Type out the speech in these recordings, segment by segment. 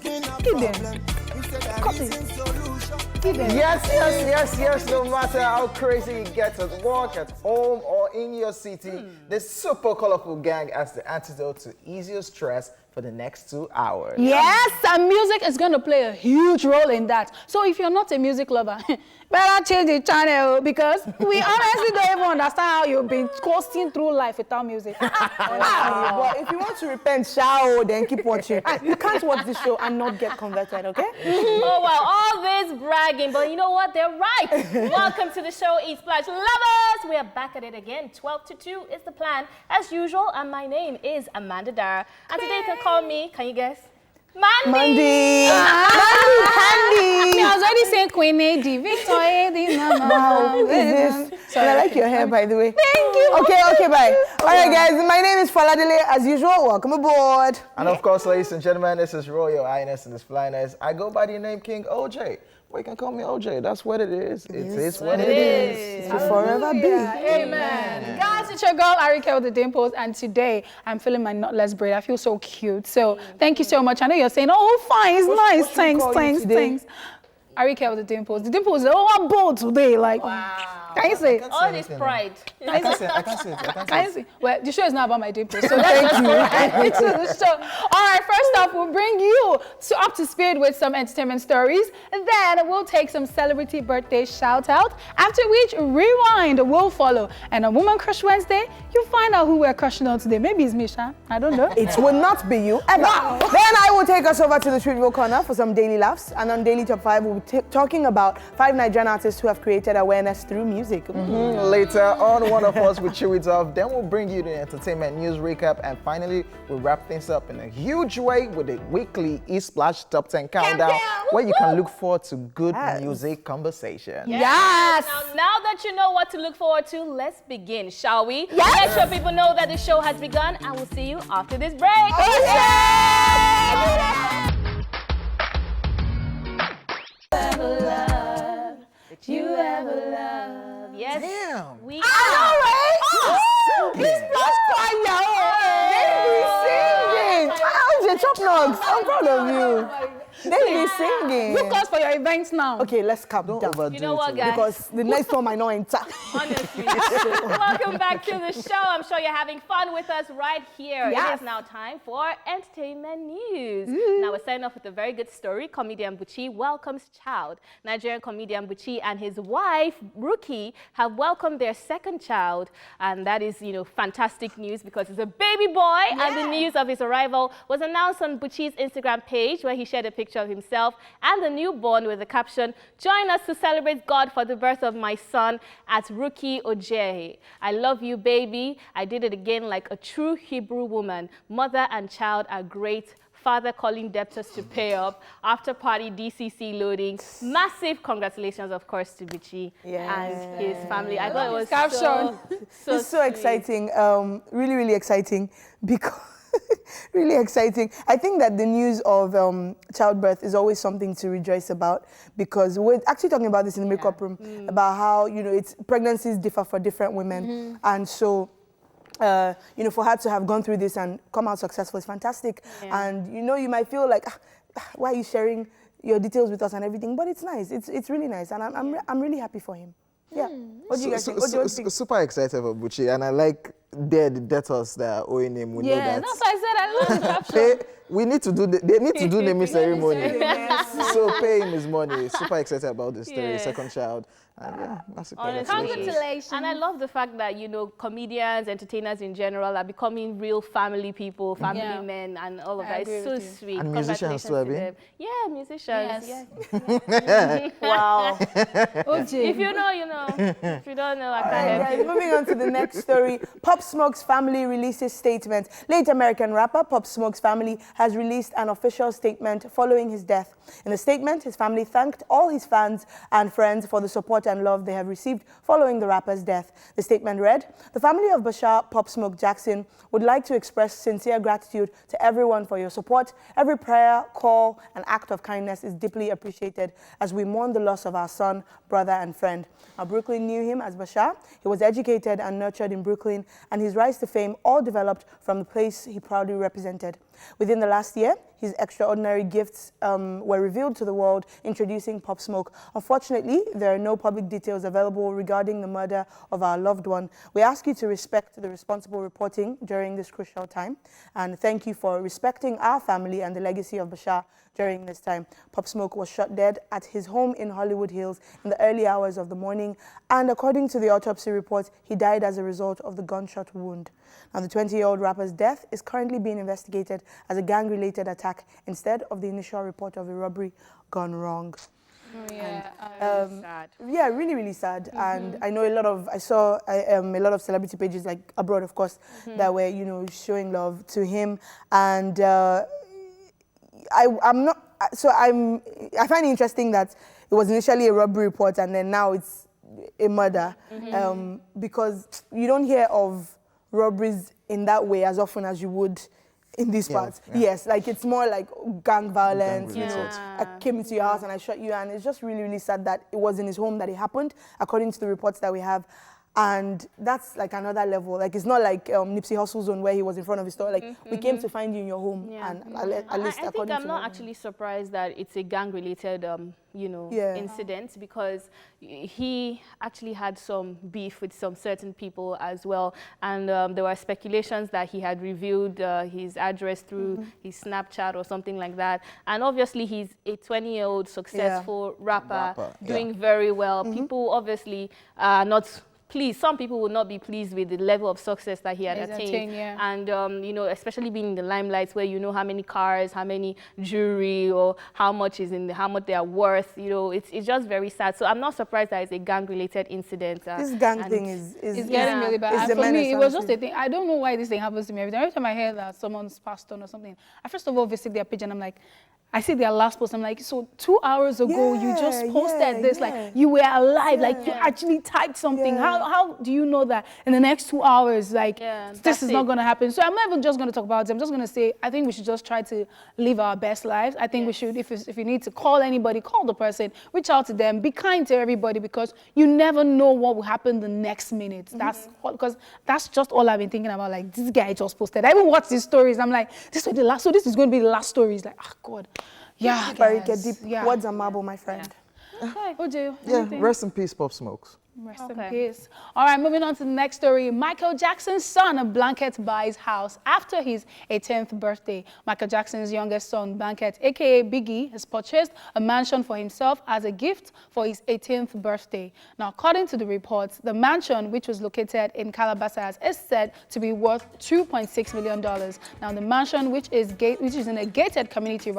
Give them. Cut it. Give them. Yes. No matter how crazy it gets at work, at home, or in your city, the super colorful gang has the antidote to ease your stress for the next 2 hours. Yes, and music is going to play a huge role in that. So if you're not a music lover, better change the channel because we honestly don't even understand how you've been coasting through life without music. But if you want to repent, shout, then keep watching. You can't watch this show and not get converted, okay? Oh, wow, all this bragging, but you know what? They're right. Welcome to the show, Eat Splash Lovers. We are back at it again. 12 to 2 is the plan, as usual, and my name is Amanda Dara. And today you can call me, can you guess? Mandy! I was already saying Queen AD, Victor AD, Mama. Wow, who is this? Sorry. I like your hair, by the way. Thank you. Okay, bye. All right, guys, my name is Foladele. As usual, welcome aboard. And of course, ladies and gentlemen, this is Royal Highness and His Flyness. I go by the name King OJ. Well, you can call me OJ. That's what it is. It is what it is. To forever be. Amen. Guys, it's your girl, Ariyiike with the dimples, and today I'm feeling my knotless braid. I feel so cute. So thank you so much. I know you're saying, oh, fine, it's nice. Thanks. Ariyiike with the dimples. The dimples are all bold today. Like, wow. Can you say? All this pride. I can't say it. Well, the show is not about my dimples, so let's just go right into the show. All right, first off, we'll bring you up to speed with some entertainment stories. Then we'll take some celebrity birthday shout out. After which, Rewind will follow. And on Woman Crush Wednesday, you'll find out who we're crushing on today. Maybe it's Misha. I don't know. It will not be you ever. Wow. Then I will take us over to the Trivial Corner for some daily laughs. And on Daily Top 5, we'll be talking about 5 Nigerian artists who have created awareness through music. Later on, one of us will chew it off. Then we'll bring you the entertainment news recap. And finally, we'll wrap things up in a huge way with a weekly Eat Splash Top 10 countdown where you can look forward to good music conversation. Yes. Now that you know what to look forward to, let's begin, shall we? Yes. Let sure people know that the show has begun, and we'll see you after this break. You ever love? Yes. Damn. We All right. This plus choir. They be singing. How's your chop nugs? I'm proud of you. They be singing. Book us for your events now. Okay, let's calm down. You know what, guys? Because the next one might not enter. Honestly. Welcome back to the show. I'm sure you're having fun with us right here. Yes. It is now time for entertainment news. Now we're starting off with a very good story. Comedian Buchi welcomes child. Nigerian comedian Buchi and his wife, Rookie, have welcomed their second child. And that is, fantastic news because it's a baby boy. Yeah. And the news of his arrival was announced on Buchi's Instagram page where he shared a picture of himself and the newborn with the caption, "Join us to celebrate God for the birth of my son at Ariyiike Hojay. I love you, baby. I did it again like a true Hebrew woman. Mother and child are great. Father calling debtors to pay up. After party DCC loading. Massive congratulations, of course, to Buchi and his family." I thought it was so exciting. Really, really exciting because really exciting. I think that the news of childbirth is always something to rejoice about because we're actually talking about this in the makeup room about how, pregnancies differ for different women. And so, for her to have gone through this and come out successful is fantastic. Yeah. And, you might feel like, why are you sharing your details with us and everything? But it's nice. It's really nice. And I'm really happy for him. Yeah. What do you guys think? Super excited about Buchi, and I like the debtors that are owing him. We know that. That's why I said I love the caption. We need to do. They need to do naming ceremony. So pay him his money. Super excited about this story. Second child. And that's a congratulations. And I love the fact that, comedians, entertainers in general are becoming real family people, family men, and all of that. It's so sweet. And musicians too, them. Yeah, musicians. Yes. Wow. If you know, you know. If you don't know, I can't help you. Moving on to the next story. Pop Smoke's family releases statement. Late American rapper Pop Smoke's family has released an official statement following his death. In the statement, his family thanked all his fans and friends for the support and love they have received following the rapper's death. The statement read, "The family of Bashar Pop Smoke Jackson would like to express sincere gratitude to everyone for your support. Every prayer, call, and act of kindness is deeply appreciated as we mourn the loss of our son, brother, and friend." Now, Brooklyn knew him as Bashar. He was educated and nurtured in Brooklyn, and his rise to fame all developed from the place he proudly represented. Within the last year, his extraordinary gifts were revealed to the world, introducing Pop Smoke. Unfortunately, there are no public details available regarding the murder of our loved one. We ask you to respect the responsible reporting during this crucial time, and thank you for respecting our family and the legacy of Bashar during this time. Pop Smoke was shot dead at his home in Hollywood Hills in the early hours of the morning, and according to the autopsy report, he died as a result of the gunshot wound. Now, the 20-year-old rapper's death is currently being investigated as a gang-related attack instead of the initial report of a robbery gone wrong. Yeah, sad. Yeah, really, really sad. And I know I saw a lot of celebrity pages, like abroad, of course, that were, showing love to him. And I find it interesting that it was initially a robbery report and then now it's a murder, because you don't hear of robberies in that way as often as you would in these parts. Yeah. Yes, like it's more like gang violence, I came into your house and I shot you, and it's just really, really sad that it was in his home that it happened, according to the reports that we have. And that's like another level. Like it's not like Nipsey Hussle Zone where he was in front of his store. Like we came to find you in your home, and at least I think I'm not actually surprised that it's a gang-related, incident, because he actually had some beef with some certain people as well, and there were speculations that he had revealed his address through his Snapchat or something like that. And obviously, he's a 20-year-old successful rapper doing very well. People obviously are not pleased. Some people will not be pleased with the level of success that he had attained. And, especially being in the limelight where you know how many cars, how many jewelry, or how much they are worth, it's just very sad. So I'm not surprised that it's a gang-related incident. This gang thing is getting really bad. And for me, it was just a thing. I don't know why this thing happens to me every time. Every time I hear that someone's passed on or something, I first of all visit their page and I'm like, I see their last post. I'm like, so 2 hours ago, you just posted this, like you were alive, like you actually typed something. How do you know that in the next 2 hours, like this is not going to happen? So I'm not even just going to talk about it. I'm just going to say, I think we should just try to live our best lives. I think we should, if you need to call anybody, call the person, reach out to them, be kind to everybody, because you never know what will happen the next minute. Because that's just all I've been thinking about. Like, this guy just posted. I even watched his stories. I'm like, this was the last, so this is going to be the last story. It's like, oh God. Yeah, Ariyiike, deep words are marble, my friend. Okay, Hojay, rest in peace, Pop Smokes. Rest in peace. All right, moving on to the next story. Michael Jackson's son, Blanket, buys house after his 18th birthday. Michael Jackson's youngest son, Blanket, a.k.a. Biggie, has purchased a mansion for himself as a gift for his 18th birthday. Now, according to the reports, the mansion, which was located in Calabasas, is said to be worth $2.6 million. Now, the mansion, which is in a gated community,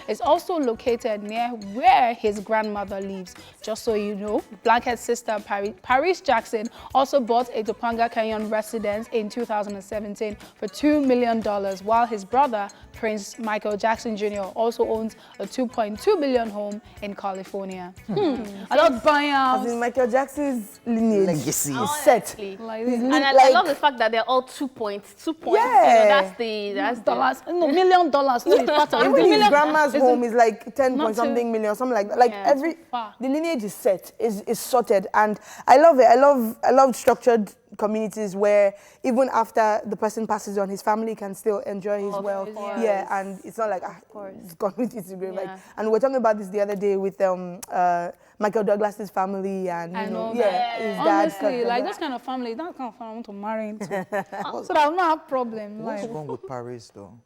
is also located near where his grandmother lives. Just so you know, Blanket's sister, Paris Jackson, also bought a Topanga Canyon residence in 2017 for $2 million, while his brother, Prince Michael Jackson Jr., also owns a $2.2 billion home in California. I love buying house. As in Michael Jackson's lineage. Legacy. Set. Like, and I love the fact that they're all 2 points. 2 points. Yeah. That's dollars. No, $1 million. Even his grandma's home is like 10 point something million, something like that. Like the lineage is set, is sorted, and I love it. I love structured communities where even after the person passes on, his family can still enjoy his wealth. Yeah, and it's not like it's gone with his grave. Like, and we were talking about this the other day with Michael Douglas's family and his dad. Honestly, like those kind of family, that kind of family I want to marry into, so that I will not have problem. What's wrong with Paris though?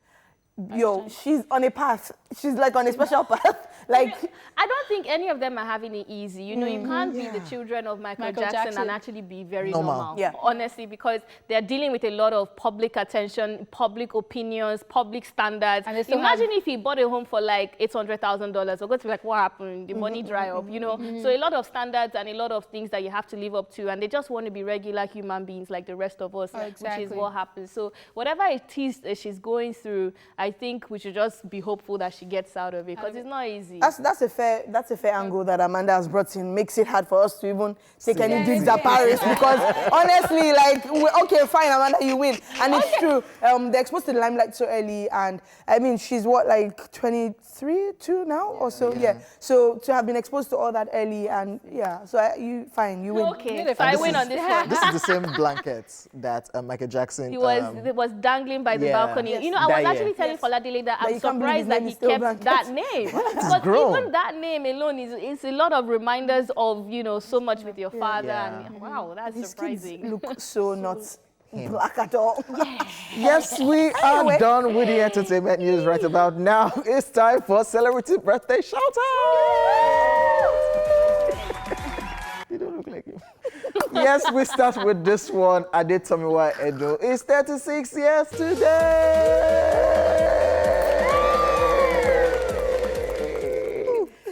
Yo, she's on a path. She's like on a special path. Like, I don't think any of them are having it easy. You know, you can't be the children of Michael Jackson and actually be very normal. Yeah. Honestly, because they're dealing with a lot of public attention, public opinions, public standards. And imagine if he bought a home for like $800,000. We're going to be like, what happened? The money dry up, you know? So a lot of standards and a lot of things that you have to live up to. And they just want to be regular human beings like the rest of us, which is what happens. So whatever it is that she's going through, I think we should just be hopeful that she gets out of it because it's not easy. That's a fair angle that Amanda has brought in. Makes it hard for us to even take any digs at Paris because honestly, like, okay, fine, Amanda, you win, and it's true. They're exposed to the limelight so early, and I mean, she's what, like 23, 2 now or so, yeah. So to have been exposed to all that early, and so you win. Okay, so I win on this one. This is the same blanket that Michael Jackson. He was dangling by the balcony. Yes. You know, I was actually telling Foladele that I'm surprised that he kept that name. Because even that name alone is a lot of reminders of, you know, so much with your father. And wow, that's surprising. Look so not black at all. Yes, we are done with the entertainment news right about now. It's time for celebrity birthday shout out. You don't look like him. Yes, we start with this one. Adekunle Edo is 36 years today.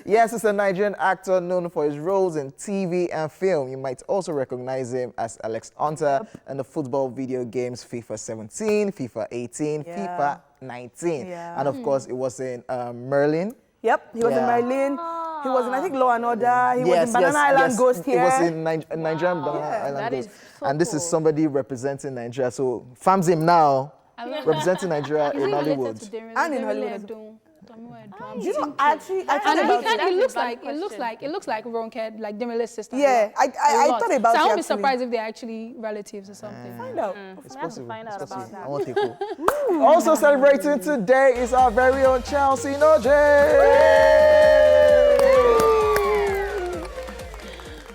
Yes, he's a Nigerian actor known for his roles in TV and film. You might also recognize him as Alex Hunter in the football video games FIFA 17, FIFA 18, FIFA 19. And of course, it was in Merlin. Yep, he was in Merlin. He was in, I think, Law and Order. He was in Banana Island Ghost here. He was in Nigerian Banana Island Ghost. So this is somebody representing Nigeria. So, fams him now, representing Nigeria in Hollywood. And in Hollywood. You know, actually, it looks like Ronke, like Demile's sister. Yeah, I thought about it. So I won't be surprised if they're actually relatives or something. Find out. It's possible. Find out about that. I want to go. Also celebrating today is our very own Chelsea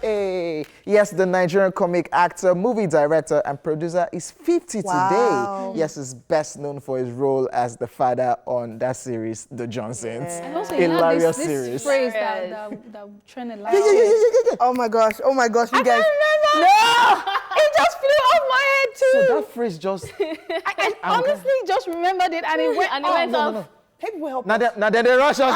Hey. Yes, the Nigerian comic actor, movie director, and producer is 50 today. Yes, he's best known for his role as the father on that series, The Johnsons. And also, Hilarious this series. phrase that trended like. Oh my gosh, you I guys. can't remember. No, it just flew off my head too. So that phrase just... I honestly just remembered it and it went off. People help. Now then they rush us.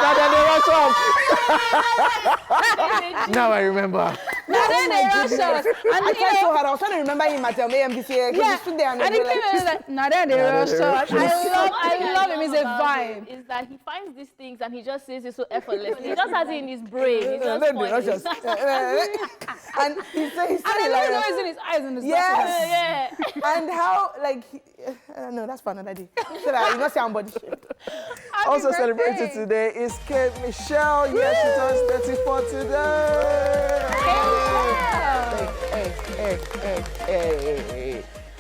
Now I remember. Now then they rush us. I tried so hard. I was trying to remember him at AMBC. Yeah, stood there and he came in like, now then they rush us. I love him. It's a vibe. Is that he finds these things and he just says it so effortlessly. He just has it in his brain. He just Then they points rush it. us. And he said, And then there's always in his eyes and his yes. And how, like, no, that's for another day. So that you not say somebody shit. Also celebrated today is Kate Michelle. Yes, she turns 34 today.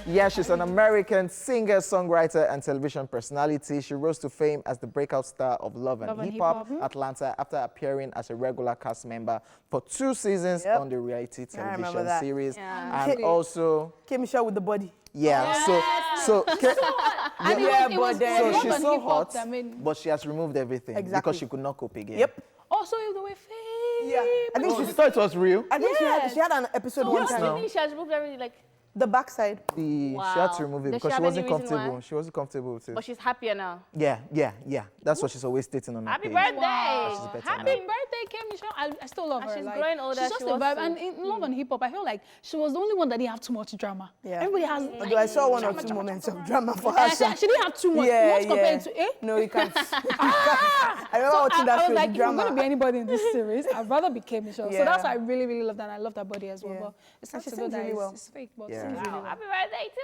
Yeah, she's an American singer, songwriter, and television personality. She rose to fame as the breakout star of Love and Hip Hop Atlanta after appearing as a regular cast member for 2 seasons on the reality television series. And also... Kate Michelle with the body. Yeah, so she's so hot, but she has removed everything because she could not cope again. Yep. Also, if they were fake. Yeah. I think she thought it was real. I think she had an episode one time. I think she has removed everything, like... The backside. She had to remove it because she wasn't comfortable. She wasn't comfortable with it. But she's happier now. Yeah. That's what she's always stating on her Happy page. birthday! Wow. Happy birthday, Kim Michelle. I still love her. She's like, growing older. She's just a vibe. And in Love and Hip Hop, I feel like she was the only one that didn't have too much drama. Yeah. Everybody has. Although I saw one or two moments of drama for her. She didn't have too much. Yeah, compared to No, you can't. I remember watching that I was show. like, if I'm drama. going to be anybody in this series, I'd rather be Kim Michelle. So that's why I really, really love that. And I love that body as well. But it's not she so sings good that really well. it's fake. But Yeah. sings really well. Happy birthday to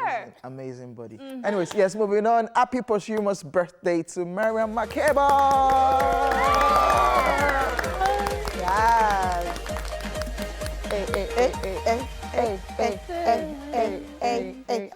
her! Amazing body. Anyways, yes, moving on. Happy posthumous birthday to Mariam Makeba. Yes.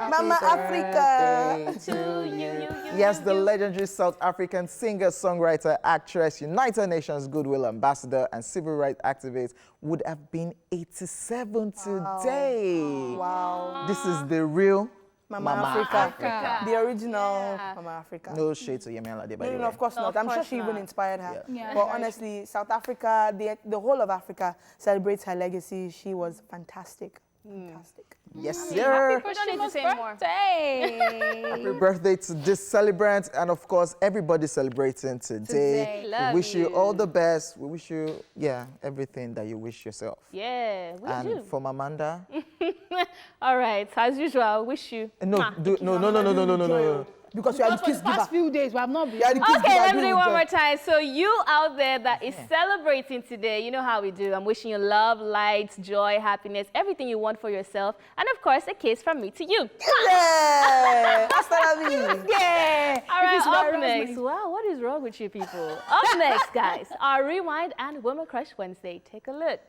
Mama Africa. To you. Yes, the legendary South African singer, songwriter, actress, United Nations Goodwill Ambassador, and civil rights activist would have been 87 today. Wow. This is the real Mama Africa. The original Mama Africa. No shade to Yemi Alade, by the way. No, of course not. I'm sure she even inspired her. Yeah. But honestly, South Africa, the whole of Africa celebrates her legacy. She was fantastic. Fantastic. Yes, sir. We don't need to say more. Happy birthday to this celebrant, and of course, everybody celebrating today. Love We wish you you. all the best. We wish you, everything that you wish yourself. Yeah, we And do. from Amanda. All right, as usual, wish you. No. because you are the For the kiss past giver. few days, we have not been. You are the kiss Okay, giver. let Do me do it it one with more joy. time. So you out there that is celebrating today, you know how we do. I'm wishing you love, light, joy, happiness, everything you want for yourself. And of course, a kiss from me to you. Yeah. Hasta la vida. Yeah. All right, If it's up about next. Rosemary. Wow, what is wrong with you people? Up next, guys, our Rewind and Women Crush Wednesday. Take a look.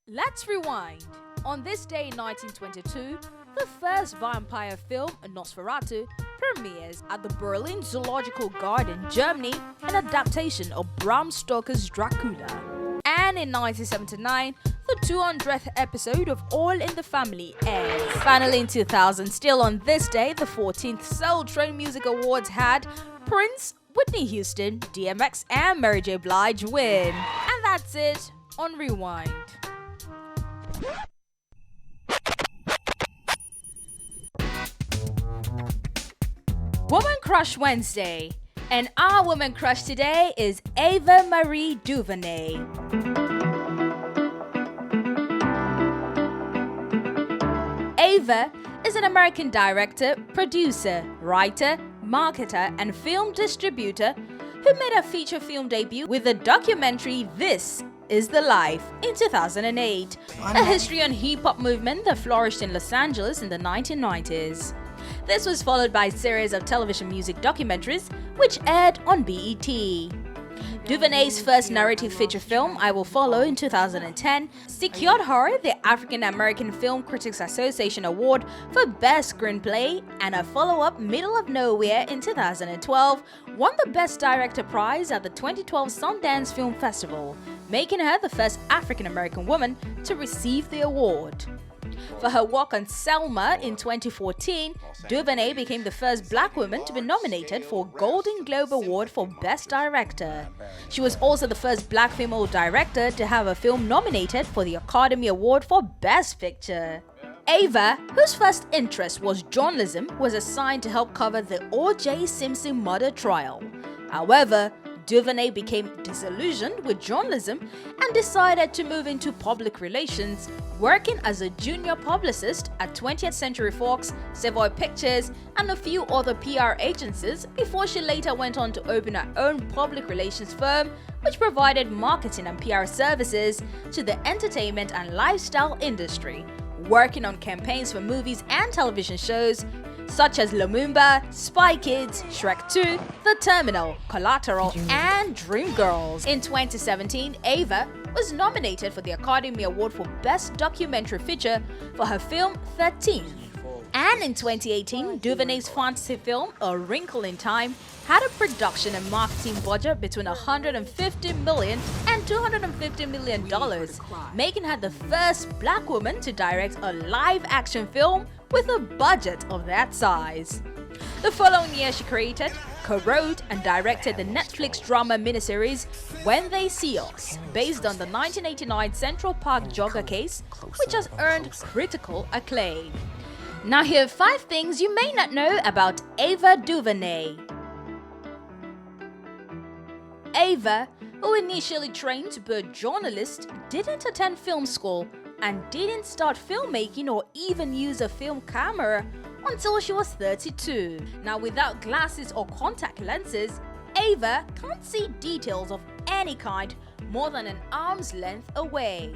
Let's rewind. On this day in 1922, the first vampire film, Nosferatu, premieres at the Berlin Zoological Garden, Germany, an adaptation of Bram Stoker's Dracula. And in 1979, the 200th episode of All in the Family airs. Finally, in 2000, still on this day, the 14th Soul Train Music Awards had Prince, Whitney Houston, DMX, and Mary J. Blige win. And that's it on Rewind. Woman Crush Wednesday. And our woman crush today is Ava Marie DuVernay. Ava is an American director, producer, writer, marketer, and film distributor who made her feature film debut with the documentary This Is the Life in 2008, a history on hip-hop movement that flourished in Los Angeles in the 1990s. This was followed by a series of television music documentaries which aired on BET. DuVernay's first narrative feature film, I Will Follow, in 2010, secured her the African American Film Critics Association Award for Best Screenplay, and her follow-up, Middle of Nowhere, in 2012, won the Best Director prize at the 2012 Sundance Film Festival, making her the first African American woman to receive the award. For her work on Selma in 2014, DuVernay became the first black woman to be nominated for a Golden Globe Award for Best Director. She was also the first black female director to have a film nominated for the Academy Award for Best Picture. Ava, whose first interest was journalism, was assigned to help cover the O.J. Simpson murder trial. However, DuVernay became disillusioned with journalism and decided to move into public relations, working as a junior publicist at 20th Century Fox, Savoy Pictures, and a few other PR agencies before she later went on to open her own public relations firm, which provided marketing and PR services to the entertainment and lifestyle industry, working on campaigns for movies and television shows such as Lumumba, Spy Kids, Shrek 2, The Terminal, Collateral, and Dreamgirls. In 2017, Ava was nominated for the Academy Award for Best Documentary Feature for her film 13. And in 2018, DuVernay's fantasy film A Wrinkle in Time had a production and marketing budget between $150 million and $250 million, making her the first black woman to direct a live-action film with a budget of that size. The following year, she created, co-wrote, and directed the Netflix drama miniseries When They See Us, based on the 1989 Central Park jogger case, which has earned critical acclaim. Now here are 5 things you may not know about Ava DuVernay. Ava, who initially trained to be a journalist, didn't attend film school and didn't start filmmaking or even use a film camera until she was 32. Now, without glasses or contact lenses, Ava can't see details of any kind more than an arm's length away.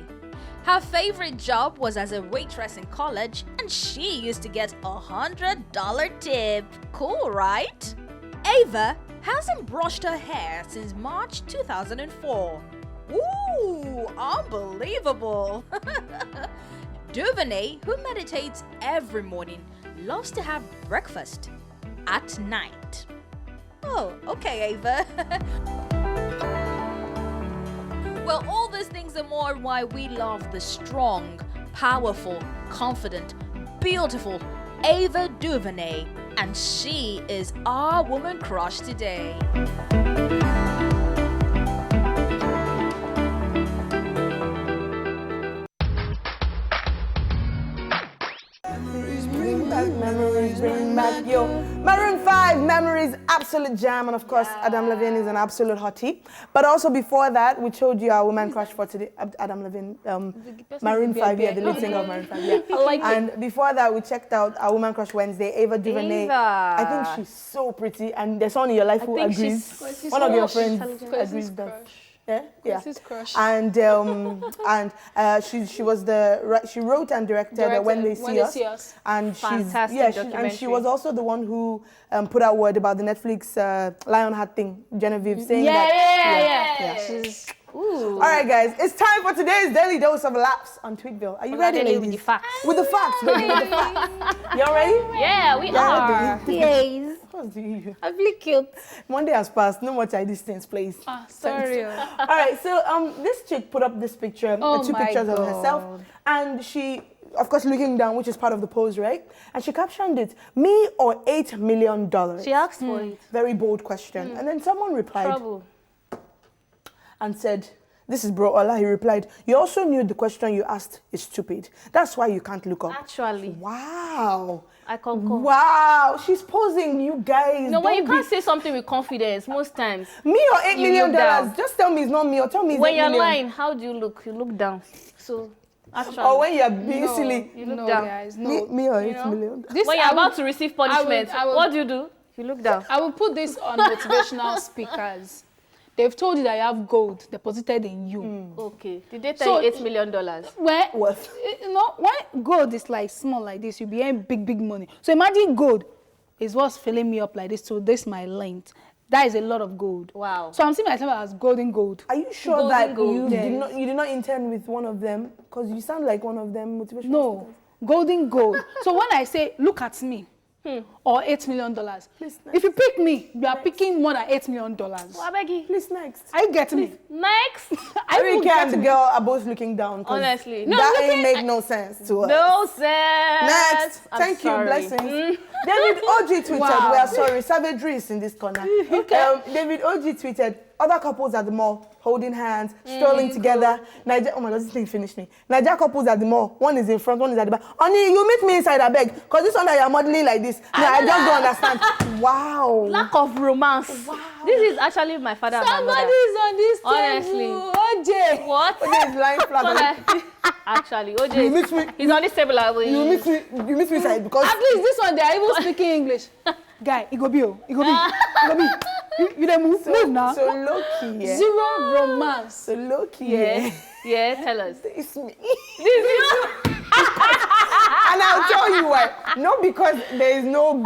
Her favorite job was as a waitress in college, and she used to get a $100 tip. Cool, right? Ava hasn't brushed her hair since March 2004. Ooh, unbelievable! DuVernay, who meditates every morning, loves to have breakfast at night. Oh, okay, Ava. Well, all these things and more why we love the strong, powerful, confident, beautiful Ava DuVernay, and she is our woman crush today. Bring back memories. memories bring back your Maroon 5 memories, absolute jam, and of course Adam Levine is an absolute hottie. But also before that, we showed you our woman crush for today, Adam Levine, Maroon 5, yeah, the lead singer of Maroon 5, yeah. I like and before that, we checked out our woman crush Wednesday, Ava DuVernay. I think she's so pretty, and there's someone in your life who agrees. One of your friends agrees that. Yeah. Crush. And she wrote and directed When They See Us. And she was also the one who put out word about the Netflix Lionheart thing, Genevieve saying that. Ooh. All right, guys, it's time for today's daily dose of laughs on Tweetville. Are you ready, ladies? With the facts. With the facts, baby. With the facts. Y'all ready? Yeah, we are. Yes. I feel cute. Monday has passed. No more child distance, please. Sorry. All right, so this chick put up this picture, two pictures of herself, and she, of course, looking down, which is part of the pose, right? And she captioned it, "Me or $8 million?" She asked for it. Very bold question. And then someone replied. Trouble. And said, this is Bro Ola, he replied, "You also knew the question you asked is stupid. That's why you can't look up." Actually. Wow. I concur. Wow, she's posing, you guys. No, when you can't say something with confidence, most times. Me or $8 million? Just tell me it's not me, or tell me it's $8 million. When you're lying, how do you look? You look down. So, actually. Or when you're being silly. You look down. Guys, no. Me or $8 million? When you're about to receive punishment, what do? You look down. I will put this on motivational speakers. They've told you that you have gold deposited in you. Okay. Did they tell you $8 million? What? You know, when gold is like small like this, you'll be earning big money. So imagine gold is what's filling me up like this. So this is my length. That is a lot of gold. Wow. So I'm seeing myself as golden gold. Are you sure that you did not intern with one of them? Because you sound like one of them motivational speakers. Golden gold. So when I say, look at me, or $8 million. If you pick me, you are picking more than $8 million. Oh, I beg you. Please, next. Are you getting me? Next. Ariyiike and the girl are both looking down. Honestly. That ain't make no sense to us. No sense. Next. Thank you. Blessings. David OG tweeted, we are sorry, savagery is in this corner. Okay. David OG tweeted, other couples at the mall holding hands, strolling together. Oh my God, this thing finished me. Nigeria couples at the mall. One is in front, one is at the back. Honey, you meet me inside, I beg. Because this one that you're modeling like this. No, I just don't understand. Wow. Lack of romance. Wow. This is actually my father and my mother. Somebody's on this Honestly. table. OJ. What? OJ is lying flat. Actually, OJ, he's on this table. You meet me inside because... At least this one, they are even speaking English. Guy, it go be. You don't move now. So low-key, yeah. Zero romance. So low-key, yeah. Yeah, tell us. It's me. And I'll tell you why. Not because there is no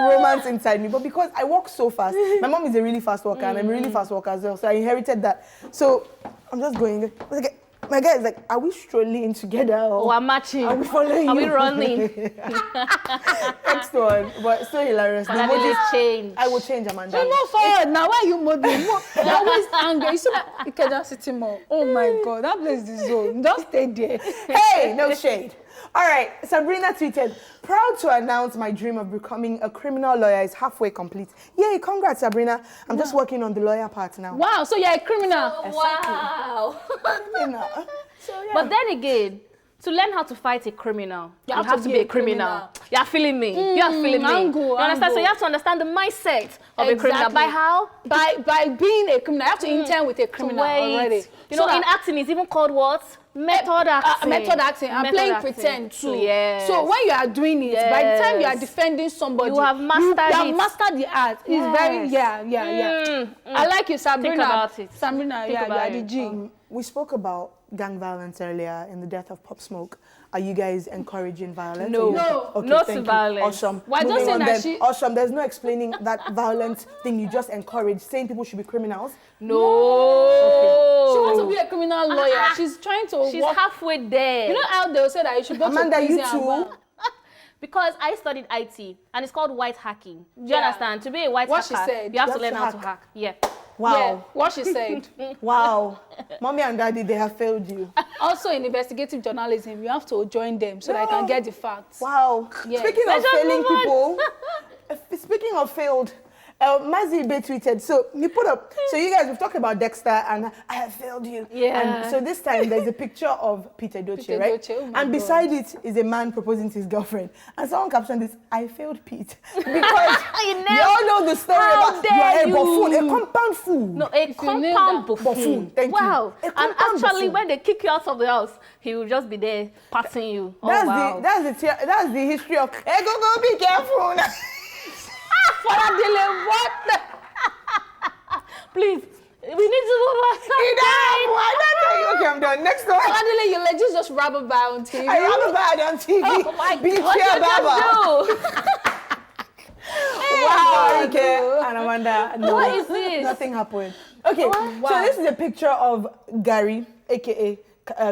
romance inside me, but because I walk so fast. My mom is a really fast walker, and I'm a really fast walker as well, so I inherited that. So I'm just going. Okay. My guy is like, are we strolling together? Or we're matching. Are we following Are you? we running? Next one. But so hilarious. But I will change. I will change, Amanda. So move forward now. Why are you modeling? You're always angry. You see, you can just sit him more. Oh my God, that place is zone. Just stay there. Hey, no shade. All right, Sabrina tweeted, proud to announce my dream of becoming a criminal lawyer is halfway complete. Yay, congrats, Sabrina. I'm just working on the lawyer part now. Wow, so you're a criminal. Wow. So, yeah. But then again, to learn how to fight a criminal, you have to be a criminal. You are feeling me. You are feeling me. You understand? So you have to understand the mindset of a criminal. By how? By being a criminal. You have to intern with a criminal already. You know, in acting, it's even called what? Method acting. Method acting. I'm playing pretend too. Yes. So when you are doing it, by the time you are defending somebody, you have mastered you have mastered the art. It's very, I like you, Sabrina. Think about it. Sabrina, you are the G. We spoke about gang violence earlier in the death of Pop Smoke. Are you guys encouraging violence? No. Okay, not thank violence. You. Awesome. Why don't say that she... Awesome. There's no explaining that violent thing you just encourage, saying people should be criminals. No. Okay. She wants to be a criminal lawyer. She's trying to She's halfway there. You know how they'll say that you should go Amanda, to prison you too? Because I studied IT, and it's called white hacking. Do you understand? To be a white hacker, she said. you have to learn how to hack. Yeah. Wow. Yeah, what she said. Wow. Mommy and daddy, they have failed you. Also in investigative journalism, you have to join them so that I can get the facts. Wow. Yes. Speaking of failing people, speaking of failed, Mazi Ibe tweeted, so he put up, so you guys, we've talked about Dexter and I have failed you. Yeah. And so this time there's a picture of Peter Doce, right? Doce, oh my and God. beside it is a man proposing to his girlfriend. And someone captioned this, I failed Pete. Because you all know the story How about you are a dare buffoon, a you? compound fool. No, a compound buffoon. Thank you. Wow. A And compound actually, buffoon. when they kick you out of the house, he will just be there patting you. Oh, That's wow. that's the history of, hey, go, be careful. Foladele, what the? Please, we need to move on. Okay, I'm done. Next one. Foladele, you legit just rubber by on TV. I run bad on TV. Oh my Be God, chair what baba. did you do? Wow, Ariyiike and Amanda. No, What is this? Nothing happened. Okay, so this is a picture of Gary, aka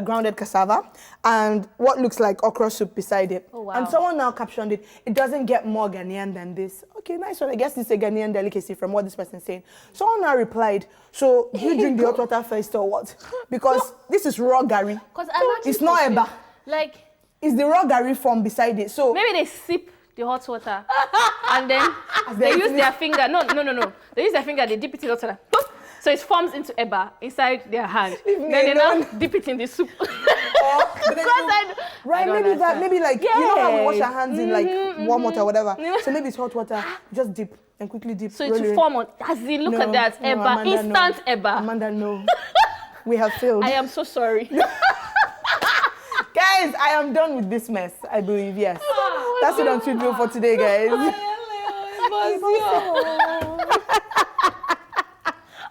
grounded cassava, and what looks like okra soup beside it. Oh, wow. And someone now captioned it, it doesn't get more Ghanaian than this. Okay, nice one. I guess this is a Ghanaian delicacy from what this person is saying. Someone now replied, so do you drink the hot water first or what? Because this is raw Gary. It's not eba. Like, It's the raw Gary form beside it. So maybe they sip the hot water and then they use their finger. No. They use their finger, they dip it in hot water. So it forms into eba inside their hand. Then they now dip it in the soup. Right, maybe like, you know how we wash our hands in like warm water or whatever. So maybe it's hot water, just dip and quickly dip. So it will form on, as in, look at that, eba, Amanda, instant no. eba. Amanda, no. We have failed. I am so sorry. Guys, I am done with this mess, I believe, yes. That's it on Twitter for today, guys.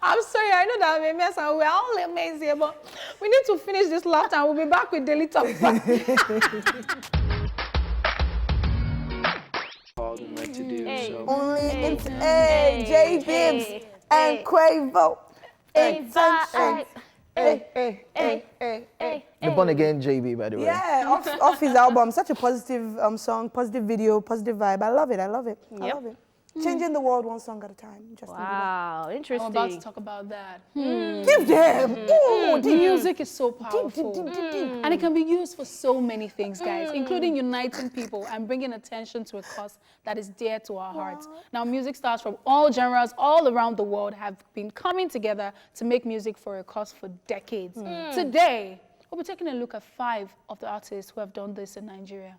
I'm sorry, I know that I'm a mess and we're all amazing, but we need to finish this laughter and we'll be back with Daily Top 5. All the meant to do. Hey. So Only it's J Bibbs and Quavo. The Born Again JB, by the way. Yeah, off his album. Such a positive song, positive video, positive vibe. I love it. I love it. I love it. Changing the world one song at a time. Just Wow, I'm interesting. about to talk about that. give them. Oh, The music is so powerful. And it can be used for so many things, guys, including uniting people and bringing attention to a cause that is dear to our hearts. Now, music stars from all genres all around the world have been coming together to make music for a cause for decades. Today, we'll be taking a look at 5 of the artists who have done this in Nigeria.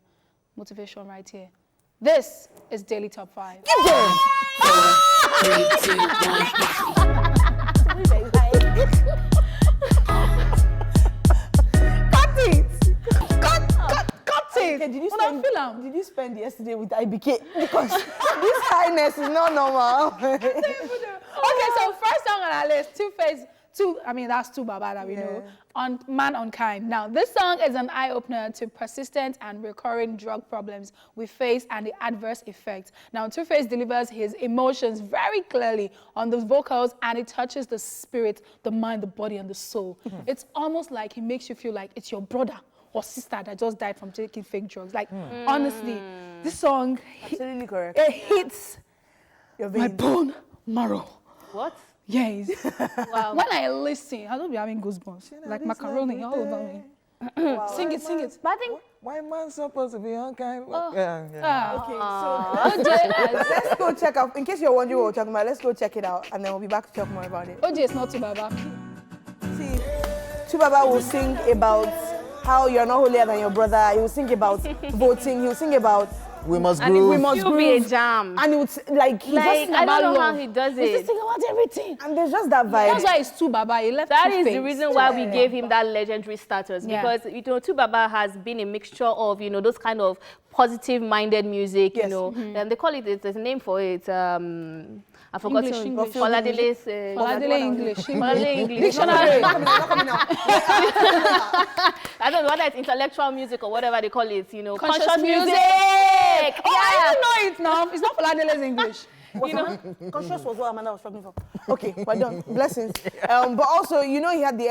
Motivation right here. This is Daily Top 5. give them. 3, 2, 1. Cut it. Cut it! Okay, did you Film. spend yesterday with IBK? Because this highness is not normal. Okay, so first song on our list, that's Two Baba that we know, on Man Unkind. Now, this song is an eye-opener to persistent and recurring drug problems we face and the adverse effects. Now, Two-Face delivers his emotions very clearly on those vocals, and it touches the spirit, the mind, the body, and the soul. It's almost like he makes you feel like it's your brother or sister that just died from taking fake drugs. Like, honestly, this song, Absolutely correct. it hits Your my veins. bone marrow. What? Yes. Wow. When I listen, I don't be having goosebumps. Like macaroni all over me. Sing it. But I think Why man supposed to be unkind? Oh. Yeah. Okay, so let's go check out. In case you're wondering what we're talking about, let's go check it out, and then we'll be back to talk more about it. OJ is not too baba. See, Tubaba will sing about how you're not holier than your brother. He will sing about voting. He will sing about We must and it groove. we must will be a groove. jam. And it would like he's just Like, sing I about don't know love. how he does He's just it. singing about everything. And there's just that vibe. That's why it's too baba. He left That is Two-Face. the reason why we gave him that legendary status, Yeah. because Two Baba has been a mixture of those kind of positive-minded music. Yes. And they call it. There's a name for it. I forgot. English. Foladele's. Foladele English. Foladele English. Dictionary. Not coming out. I don't know whether it's intellectual music or whatever they call it. Conscious music. Yeah. I even know it now. It's not Foladele's English. Conscious was what Amanda was struggling for. Okay, we're done. Blessings. But also, he had the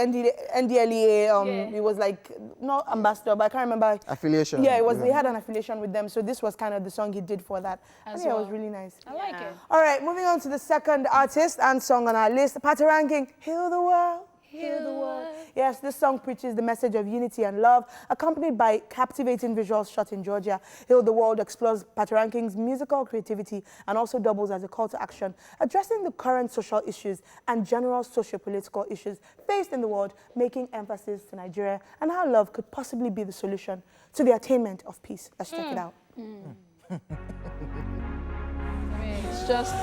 NDLEA. He was like, not ambassador, but I can't remember. Affiliation. Yeah, he had an affiliation with them. So this was kind of the song he did for that. As It was well. really nice. I like it. All right, moving on to the second artist and song on our list. Party ranking, Heal the World. heal the world. Yes, this song preaches the message of unity and love, accompanied by captivating visuals shot in Georgia. Heal the World explores Pataranking's musical creativity and also doubles as a call to action, addressing the current social issues and general socio-political issues faced in the world, making emphasis to Nigeria and how love could possibly be the solution to the attainment of peace. Let's check it out. I mean, it's just,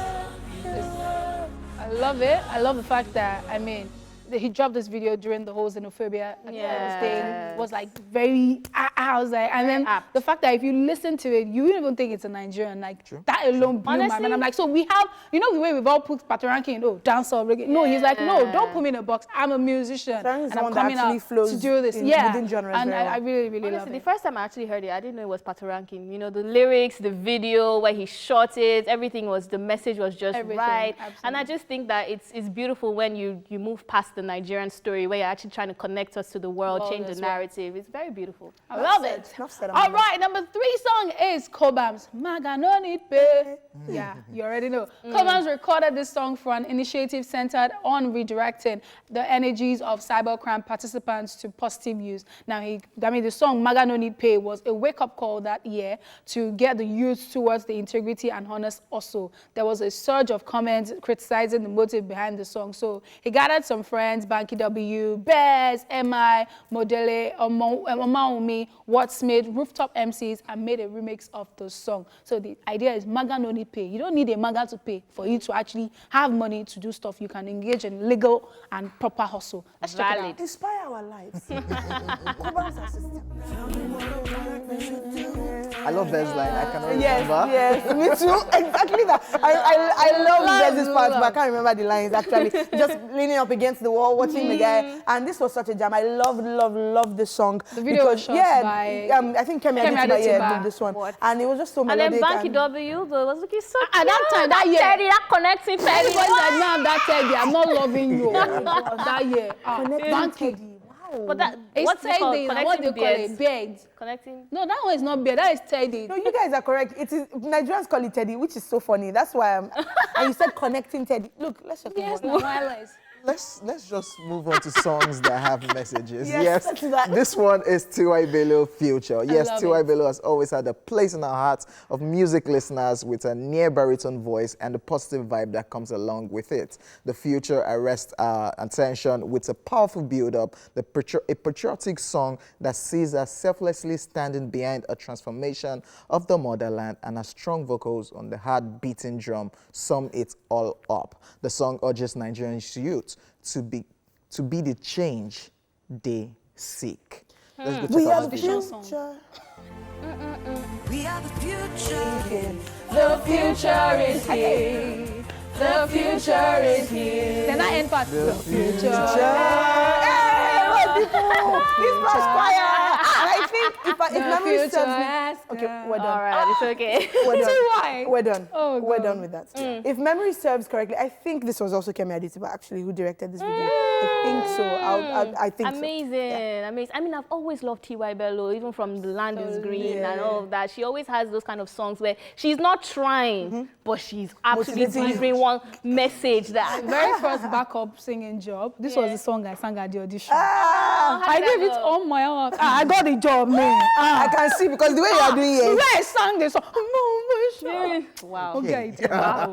I love it. I love the fact that, I mean, he dropped this video during the whole xenophobia thing. Was like very, I was like, and then the fact that if you listen to it, you wouldn't even think it's a Nigerian. Like that alone blew my mind. I'm like, so we have, you know, the way we've all put Patoranking, oh, dancehall, reggae. No, he's like, no, don't put me in a box. I'm a musician, and I'm coming out to do this. Within genres and I really, really love it. The first time I actually heard it, I didn't know it was Patoranking. You know, the lyrics, the video, where he shot it, everything was, the message was just right. Absolutely. And I just think that it's beautiful when you move past the Nigerian story, where you're actually trying to connect us to the world, change the narrative. It's very beautiful. I love it. All right, number 3 song is Cobham's Maga No Need Pay. Yeah, you already know. Cobham's recorded this song for an initiative centered on redirecting the energies of cybercrime participants to positive use. Now, the song Maga No Need Pay was a wake-up call that year to get the youth towards the integrity and honest also. There was a surge of comments criticizing the motive behind the song. So he gathered some friends, Banky W, Bez, MI, Modele, Omaumi, Wattsmith, Rooftop MCs, and made a remix of the song. So the idea is Maga no need pay. You don't need a Maga to pay for you to actually have money to do stuff. You can engage in legal and proper hustle. Let's check it out. Inspire our lives. I love Bez's line. I cannot remember. Yes, me too. Exactly that. I love Bez's part, but I can't remember the lines actually. Just leaning up against the wall, watching the guy, and this was such a jam. I love this song. The video was shot by I think Kemi Adetiba did this one, and it was just so melodic. And then Banky W was looking so at that time, that year, Teddy, that connecting Teddy. Everybody said, "No, that Teddy, I'm not loving you." That year, Banky. But that, what's it called? What do you call it? Beard. Connecting? No, that one is not beard. That is Teddy. No, you guys are correct. It is Nigerians call it Teddy, which is so funny. That's why and you said connecting Teddy. Look, let's just move on. Let's just move on to songs that have messages. Yes, this one is Tiwa Bello Future. Yes, Tiwa Bello has always had a place in our hearts of music listeners with a near baritone voice and the positive vibe that comes along with it. The Future arrests our attention with a powerful build-up, a patriotic song that sees us selflessly standing behind a transformation of the motherland, and her strong vocals on the hard-beating drum sum it all up. The song urges Nigerian youth to be the change they seek. Let's go We check are out the the video. future. We are the future. The future is here. The future is here. Then I end part. The future. Hey, what people? This was choir. And I think if memory serves me, okay, we're done. All right, it's okay. We're done. Why? We're done. Oh, we're God. done with that. If memory serves correctly, I think this was also Kemi Adetiba actually who directed this video. I think so. I think Amazing, so. Yeah. amazing. I mean, I've always loved Tiwa Bello, even from The Land is Green and all of that. She always has those kind of songs where she's not trying, but she's absolutely delivering one message that. Very first backup singing job. This was the song I sang at the audition. Ah, I gave it on my own. I got the job, man. I can see because the way you are doing The it. way I sang the song. Wow. Okay. Wow.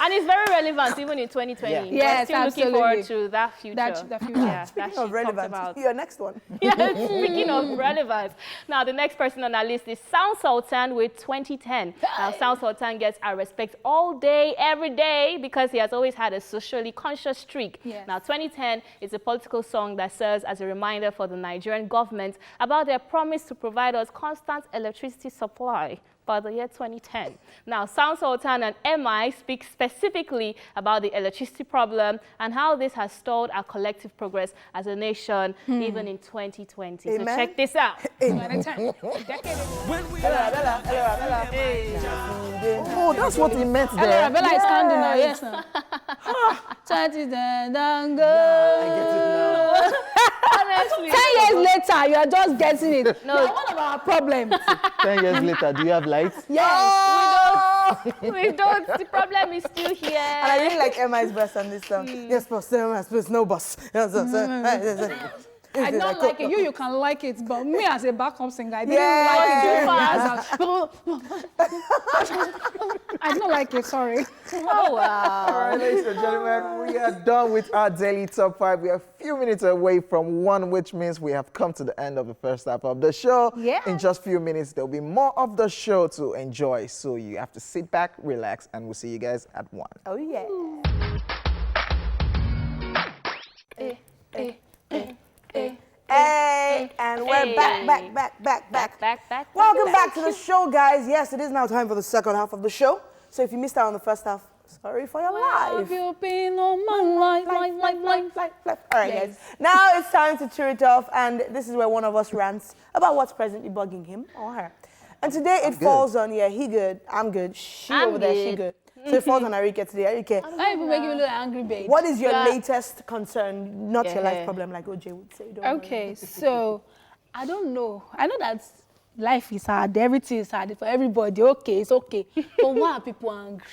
And it's very relevant even in 2020. Yeah. Yes, We're still looking forward to that future. The future. Yeah, Speaking that of she relevance, talked about. your next one. Yeah, speaking of relevance. Now, the next person on our list is Sound Sultan with 2010. Now, Sound Sultan gets our respect all day, every day, because he has always had a socially conscious streak. Yes. Now, 2010 is a political song that serves as a reminder for the Nigerian government about their promise to provide us constant electricity supply by the year 2010. Now, Sound Sultan and MI speak specifically about the electricity problem and how this has stalled our collective progress as a nation, even in 2020. Amen. So check this out. Oh, that's what he meant Bella there. is counting now, yes. Now. 2010, don't go. Honestly. 10 years later, you are just getting it. No. Now, one of our problems. 10 years later, do you have lights? Yes. We don't. The problem is still here. And I really like Emma's verse on this song. Yes, boss, no boss. I don't like it. You can like it, but me as a backup singer, I didn't Yeah. like it too fast. I don't like it, sorry. Oh, wow. All right, ladies and gentlemen, we are done with our daily top 5. We are a few minutes away from 1, which means we have come to the end of the first half of the show. Yeah. In just a few minutes, there'll be more of the show to enjoy. So you have to sit back, relax, and we'll see you guys at 1. Oh, yeah. Hey, and we're back. Welcome back to the show, guys. Yes, it is now time for the second half of the show. So if you missed out on the first half, sorry for your life. Have you been on my life? All right, guys. Now it's time to cheer it off, and this is where one of us rants about what's presently bugging him or her. And today it falls on, he good, I'm good, she I'm over there, she good. good. So it falls on Ariyiike today. Ariyiike, I even make you look angry, babe. what is your latest concern, not your life Yeah. problem, like OJ would say? Don't Okay, so I don't know. I know that life is hard, everything is hard for everybody. Okay, it's okay. But why are people angry?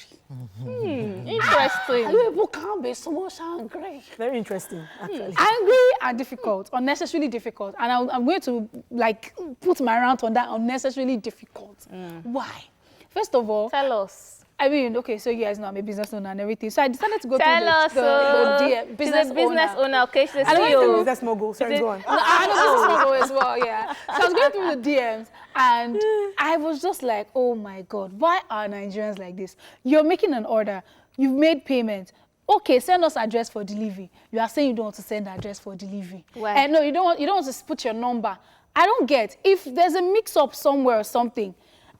Interesting. People can't be so much angry. Very interesting, actually. Angry and difficult, unnecessarily difficult. And I'm going to like put my rant on that unnecessarily difficult. Why? First of all, Tell us. I mean, okay, so you guys know I'm a business owner and everything. So I decided to go Tell through us. the She's business a business owner. Okay, she's a I don't You're a CEO. business mogul. Sorry, go on. I know business model as well, yeah. So I was going through the DMs and I was just like, oh my God, why are Nigerians like this? You're making an order, you've made payment. Okay, send us address for delivery. You are saying you don't want to send address for delivery. Why? And no, you don't want to put your number. I don't get, if there's a mix-up somewhere or something,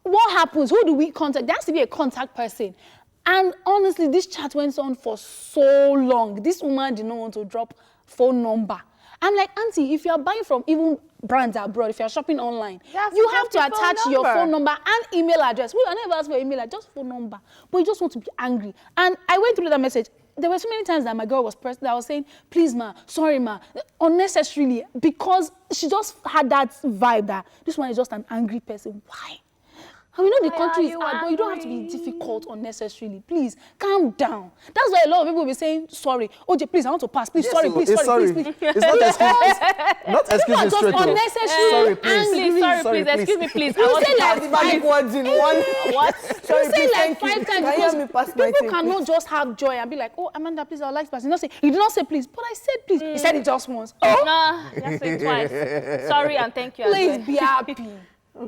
what happens? Who do we contact? There has to be a contact person. And honestly, this chat went on for so long. This woman did not want to drop phone number. I'm like, Auntie, if you're buying from even brands abroad, if you're shopping online, you have to attach your phone number and email address. I never asked for email address, just phone number. But you just want to be angry. And I went through that message. There were so many times that my girl was pressed that I was saying, please, ma, sorry, ma, unnecessarily, because she just had that vibe that this one is just an angry person. Why? And we know the country is hard, but you don't have to be difficult unnecessarily. Please, calm down. That's why a lot of people will be saying, sorry. OJ, please, I want to pass. Please, sorry, please, sorry, please. It's not excuse. Not excuse Just straight up. unnecessary. Sorry, please. Please, sorry, please. Excuse me, please. I You want say to like pass. Magic words in one. What? Sorry, You say please, like thank you. 5 times Can you because help me pass my people thing, cannot please? just have joy and be like, oh, Amanda, please, I would like to pass. He did not say please, but I said please. He said it just once. Oh, Nah, just say it twice. Sorry and thank you. as please well. be happy.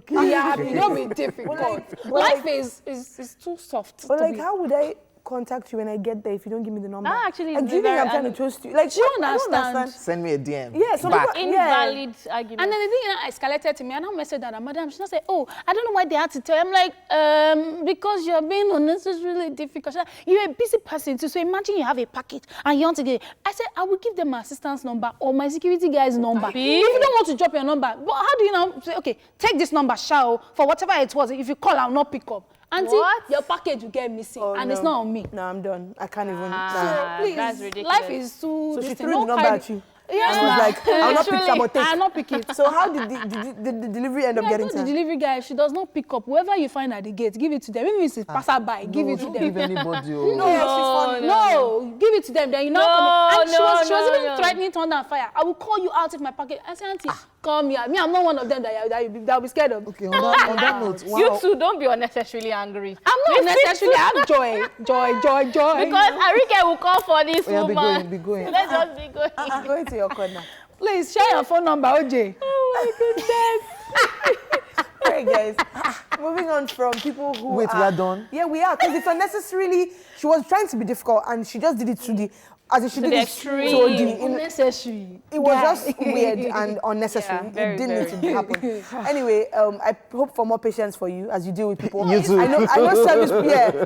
Be happy. Don't be difficult. But Life is too soft. But to like, be. how would I contact you when I get there if you don't give me the number? That actually like, is do you think very I'm trying to toast you? Like, Do you I don't understand? Send me a DM. Yeah, some Back. people, yeah. Invalid argument. And then the thing escalated to me, and I messaged her, madam, she not say, oh, I don't know why they had to tell you. I'm like, because you're being unnecessarily difficult. She's like, you're a busy person too, so imagine you have a package and you want to get it. I said, I will give them my assistant's number or my security guy's number. If you don't want to drop your number, well, how do you now say, okay, take this number, shall, for whatever it was. If you call, I'll not pick up. Auntie, What? your package will get missing, Oh, and no. it's not on me. No, I'm done. I can't even. Ah. Please, That's ridiculous. life is too... So she this thing. threw the No number carry- at you. Yes, And was ma'am. like, I'll not pick Literally, sabotage. I'll not pick it. So how did the delivery end up Yeah, I getting told the to her? delivery guy, if she does not pick up, whoever you find at the gate, give it to them. Even if it's passerby, give it to Don't them. give anybody. Oh. No, she's funny. No, give it to them. Then you know come in. And she was no, even no. threatening to under fire. I will call you out if my packet. I said, Auntie, come here. Me, I'm not one of them that will be scared of. Okay, on that note, wow. You two, don't be unnecessarily angry. I'm not necessarily. I have joy. Because Ariyiike will call for this Yeah, woman. be going. Let's just be going. I'm going to your corner. Please share your phone number, OJ. Oh my goodness. All right, guys. Moving on from people who Wait, we are done? Yeah, we are. Because it's unnecessarily, she was trying to be difficult and she just did it to the, as in she did the it extreme. to the, Unnecessary. it was just weird and unnecessary. Yeah, very, it didn't need to happen. Anyway, I hope for more patience for you as you deal with people. You too. I know service,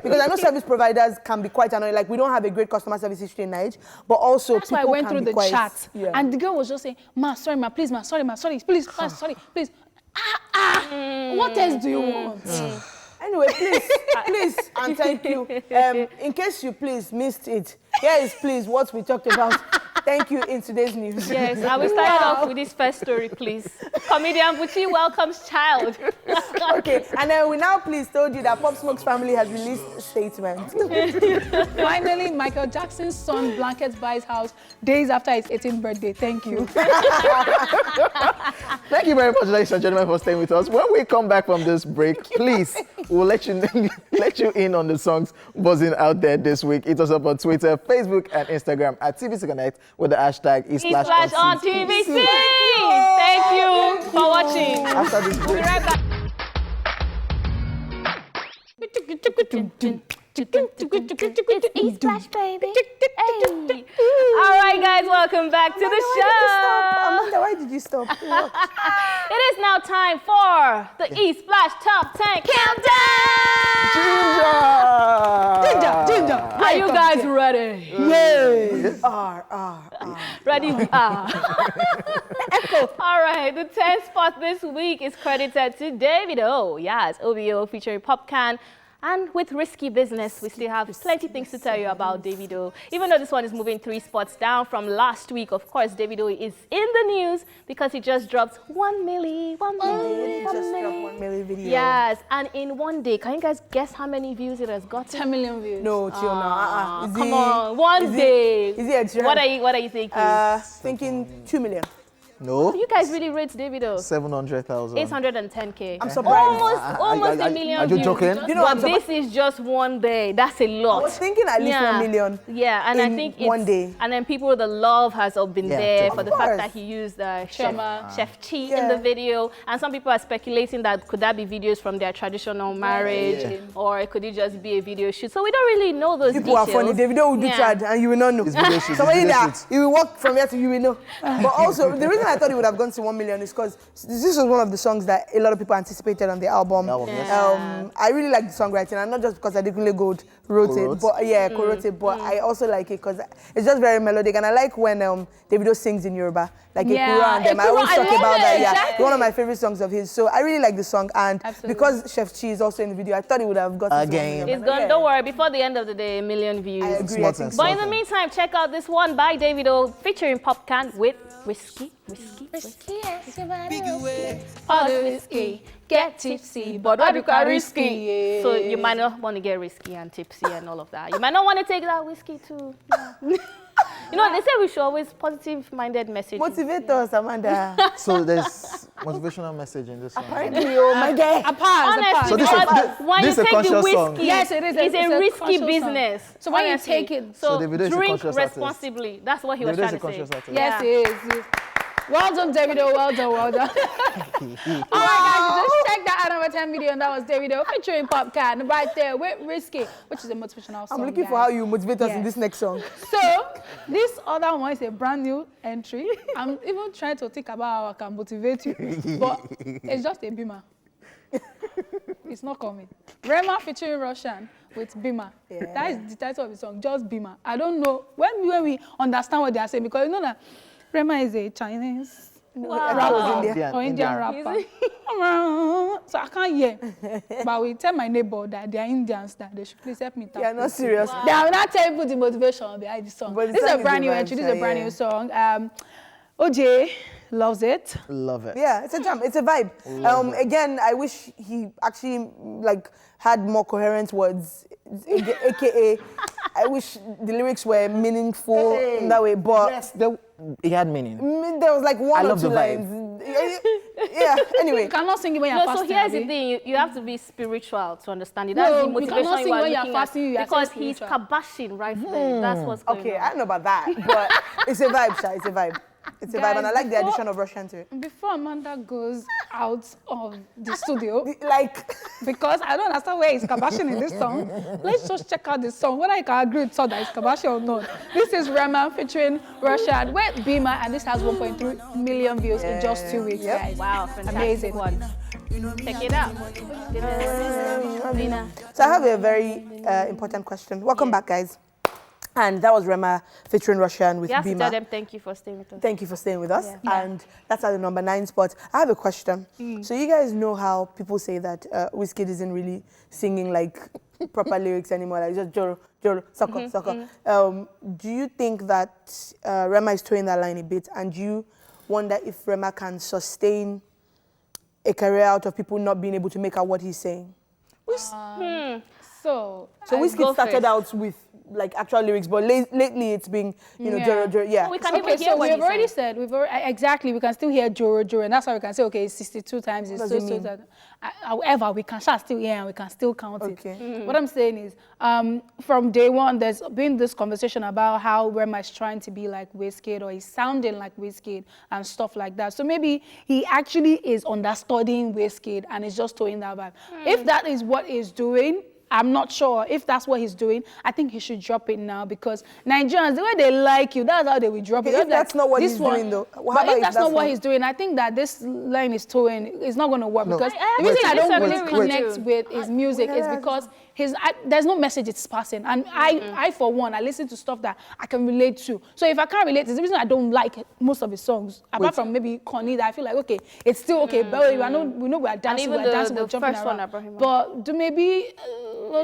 because I know service providers can be quite annoying. Like, we don't have a great customer service history in Nigeria, but also That's why I people went can through be the quite, chat. yeah. And the girl was just saying, ma, sorry, ma, please, ma, sorry, ma, sorry, please, sorry, please. What else do you want? Anyway, please, and thank you. In case you please missed it, here is please what we talked about Thank you in today's news. Yes, I will start off with this first story, please. Comedian Buchi welcomes child. Okay, and then we now please told you that Pop Smoke's family has released a statement. Finally, Michael Jackson's son blankets by his house days after his 18th birthday. Thank you. Thank you very much, ladies and gentlemen, for staying with us. When we come back from this break, please, we'll let you in on the songs buzzing out there this week. It was up on Twitter, Facebook, and Instagram at TVC Connect with the hashtag Splash on TVC. Thank you for watching. After this We'll be break. right back. It's E-Splash, baby. Hey. All right, guys, welcome back to the show. Amanda, why did you stop? It is now time for the E-Splash Top 10 Countdown. Ginger! Are you guys ready? Yay! Ready? Echo. All right, the 10th spot this week is credited to Davido. Yes, OVO featuring Popcan. And with Risky Business, we still have plenty things to tell you about Davido. Even though this one is moving 3 spots down from last week, of course, Davido is in the news because he just dropped 1 million video. Yes, and in one day, can you guys guess how many views it has got? 10 million views. No, chill now. Come on, one day. Is it a trend? What are you thinking? Thinking 2 million. No. You guys really rate Davido? 700,000. 810K. I'm surprised. Almost a million Are you views. joking? You know, But this is just one day. That's a lot. I was thinking at least 1 million. Yeah, and I in think one day. And then people, the love has been Yeah, there of for the course. fact that he used Chef Chi in the Yeah. video. And some people are speculating that could that be videos from their traditional marriage, or could it just be a video shoot? So we don't really know those People details. are funny. Davido will do chad and you will not know. video shoot, Somebody it's video that shoot. you will walk from here to you will know. But also, the reason I thought it would have gone to 1 million is because this was one of the songs that a lot of people anticipated on the album. I really like the songwriting, and not just because Adekunle Gold wrote it, but co-wrote it, but I also like it because it's just very melodic, and I like when Davido sings in Yoruba, like Ekura and them. I always talk about that. Yeah, one of my favorite songs of his. So I really like the song, and because Chef Chi is also in the video, I thought it would have got Again. It's gone. Don't worry. Before the end of the day, 1 million views. I agree. I think so. But in the meantime, check out this one by Davido featuring Popcan with Risky. All the whiskey, get tipsy, but why do you carry risky? So you might not want to get risky and tipsy and all of that. You might not want to take that whiskey too. Yeah. You know, they say we should always positive-minded message. Motivate us, Amanda. So there's motivational message in this song. Apparently, oh my God. A pass. Honestly, So this because when this you is a take the conscious whiskey, song. Yes, it is. it's a risky conscious song. business. So when you honestly. take it, so So Davido is a drink conscious artist. responsibly. That's what he was Davido is trying a to say. conscious artist. yes, it is. Well done, Davido. Well done, well done. All right, guys, just check that out number 10 video, and that was Davido featuring Popcan right there with Risky, which is a motivational song. I'm looking for how you motivate us in this next song. So, this other one is a brand new entry. I'm even trying to think about how I can motivate you, but it's just a Beamer. It's not coming. Rema featuring Russian with Beamer. Yeah. That is the title of the song, just Beamer. I don't know when we understand what they are saying, because you know that Rema is a Chinese rapper or Indian rapper. So I can't hear. But I will tell my neighbor that they are Indians, that they should please help me. Yeah, not serious. They will not tell you the motivation behind the song. But the This is song a brand new vibe, entry. This is a brand yeah. new song. Hojay loves it. Love it. Yeah, it's a jam. It's a vibe. Again, I wish he actually had more coherent words, aka I wish the lyrics were meaningful in that way. But Yes, it had meaning. there was like one I or love two the vibe. lines. Yeah. Anyway, You cannot sing it when you're No, so fasting. here's the Abi. thing. You have to be spiritual to understand it. No, That's the you motivation cannot sing are when you're looking fasting, you at. are Because saying he's spiritual. kabashing right there. That's what's going okay, on. I don't know about that, but it's a vibe, Sha. It's a vibe. It's a vibe, and I like the Before- addition of Russian to it. Before Amanda goes out of the studio, Like, because I don't understand where he's kabashing in this song, let's just check out this song, whether you can agree with that it's kabashing or not. This is Rema featuring Russian with Beamer, and this has 1.3 million views in just 2 weeks, Yep. guys. Wow, fantastic Amazing. one. Check it out. so I have a very important question. Welcome back, guys. And that was Rema featuring Russian with You have to Bima. tell them thank you for staying with us. Thank you for staying with us. Yeah. And that's at the number 9 spot. I have a question. So you guys know how people say that Wizkid isn't really singing like proper lyrics anymore, like just joro, joro, sucker, sucker. Do you think that Rema is towing that line a bit? And do you wonder if Rema can sustain a career out of people not being able to make out what he's saying? So So Wizkid started out with like actual lyrics, but lately it's been, you know, joro, joro, yeah. We can Okay, even hear so what we've he's already saying. said, exactly, we can still hear Joro Joro, and that's why we can say, okay, it's 62 times, it's What so, does it so, mean? that. However, we can still hear and we can still count Okay. it. What I'm saying is, from day one, there's been this conversation about how Rema is trying to be like Wizkid, or he's sounding like Wizkid and stuff like that. So maybe he actually is understudying Wizkid and is just towing that vibe. If that is what he's doing, I'm not sure if that's what he's doing. I think he should drop it now, because Nigerians, the way they like you, that's how they will drop it. If that's not what he's doing, though, how But about if that's not what he's doing, I think that this line is towing, it's not going to work, because I the reason I don't disagree really with connect you. with his music is because there's no message it's passing. And I, for one, I listen to stuff that I can relate to. So if I can't relate, it's the reason I don't like most of his songs, apart from maybe Connie, that I feel like, okay, it's still okay, but we know we are dancing, even we're dancing, the we're jumping first one around. I brought him on. But maybe, I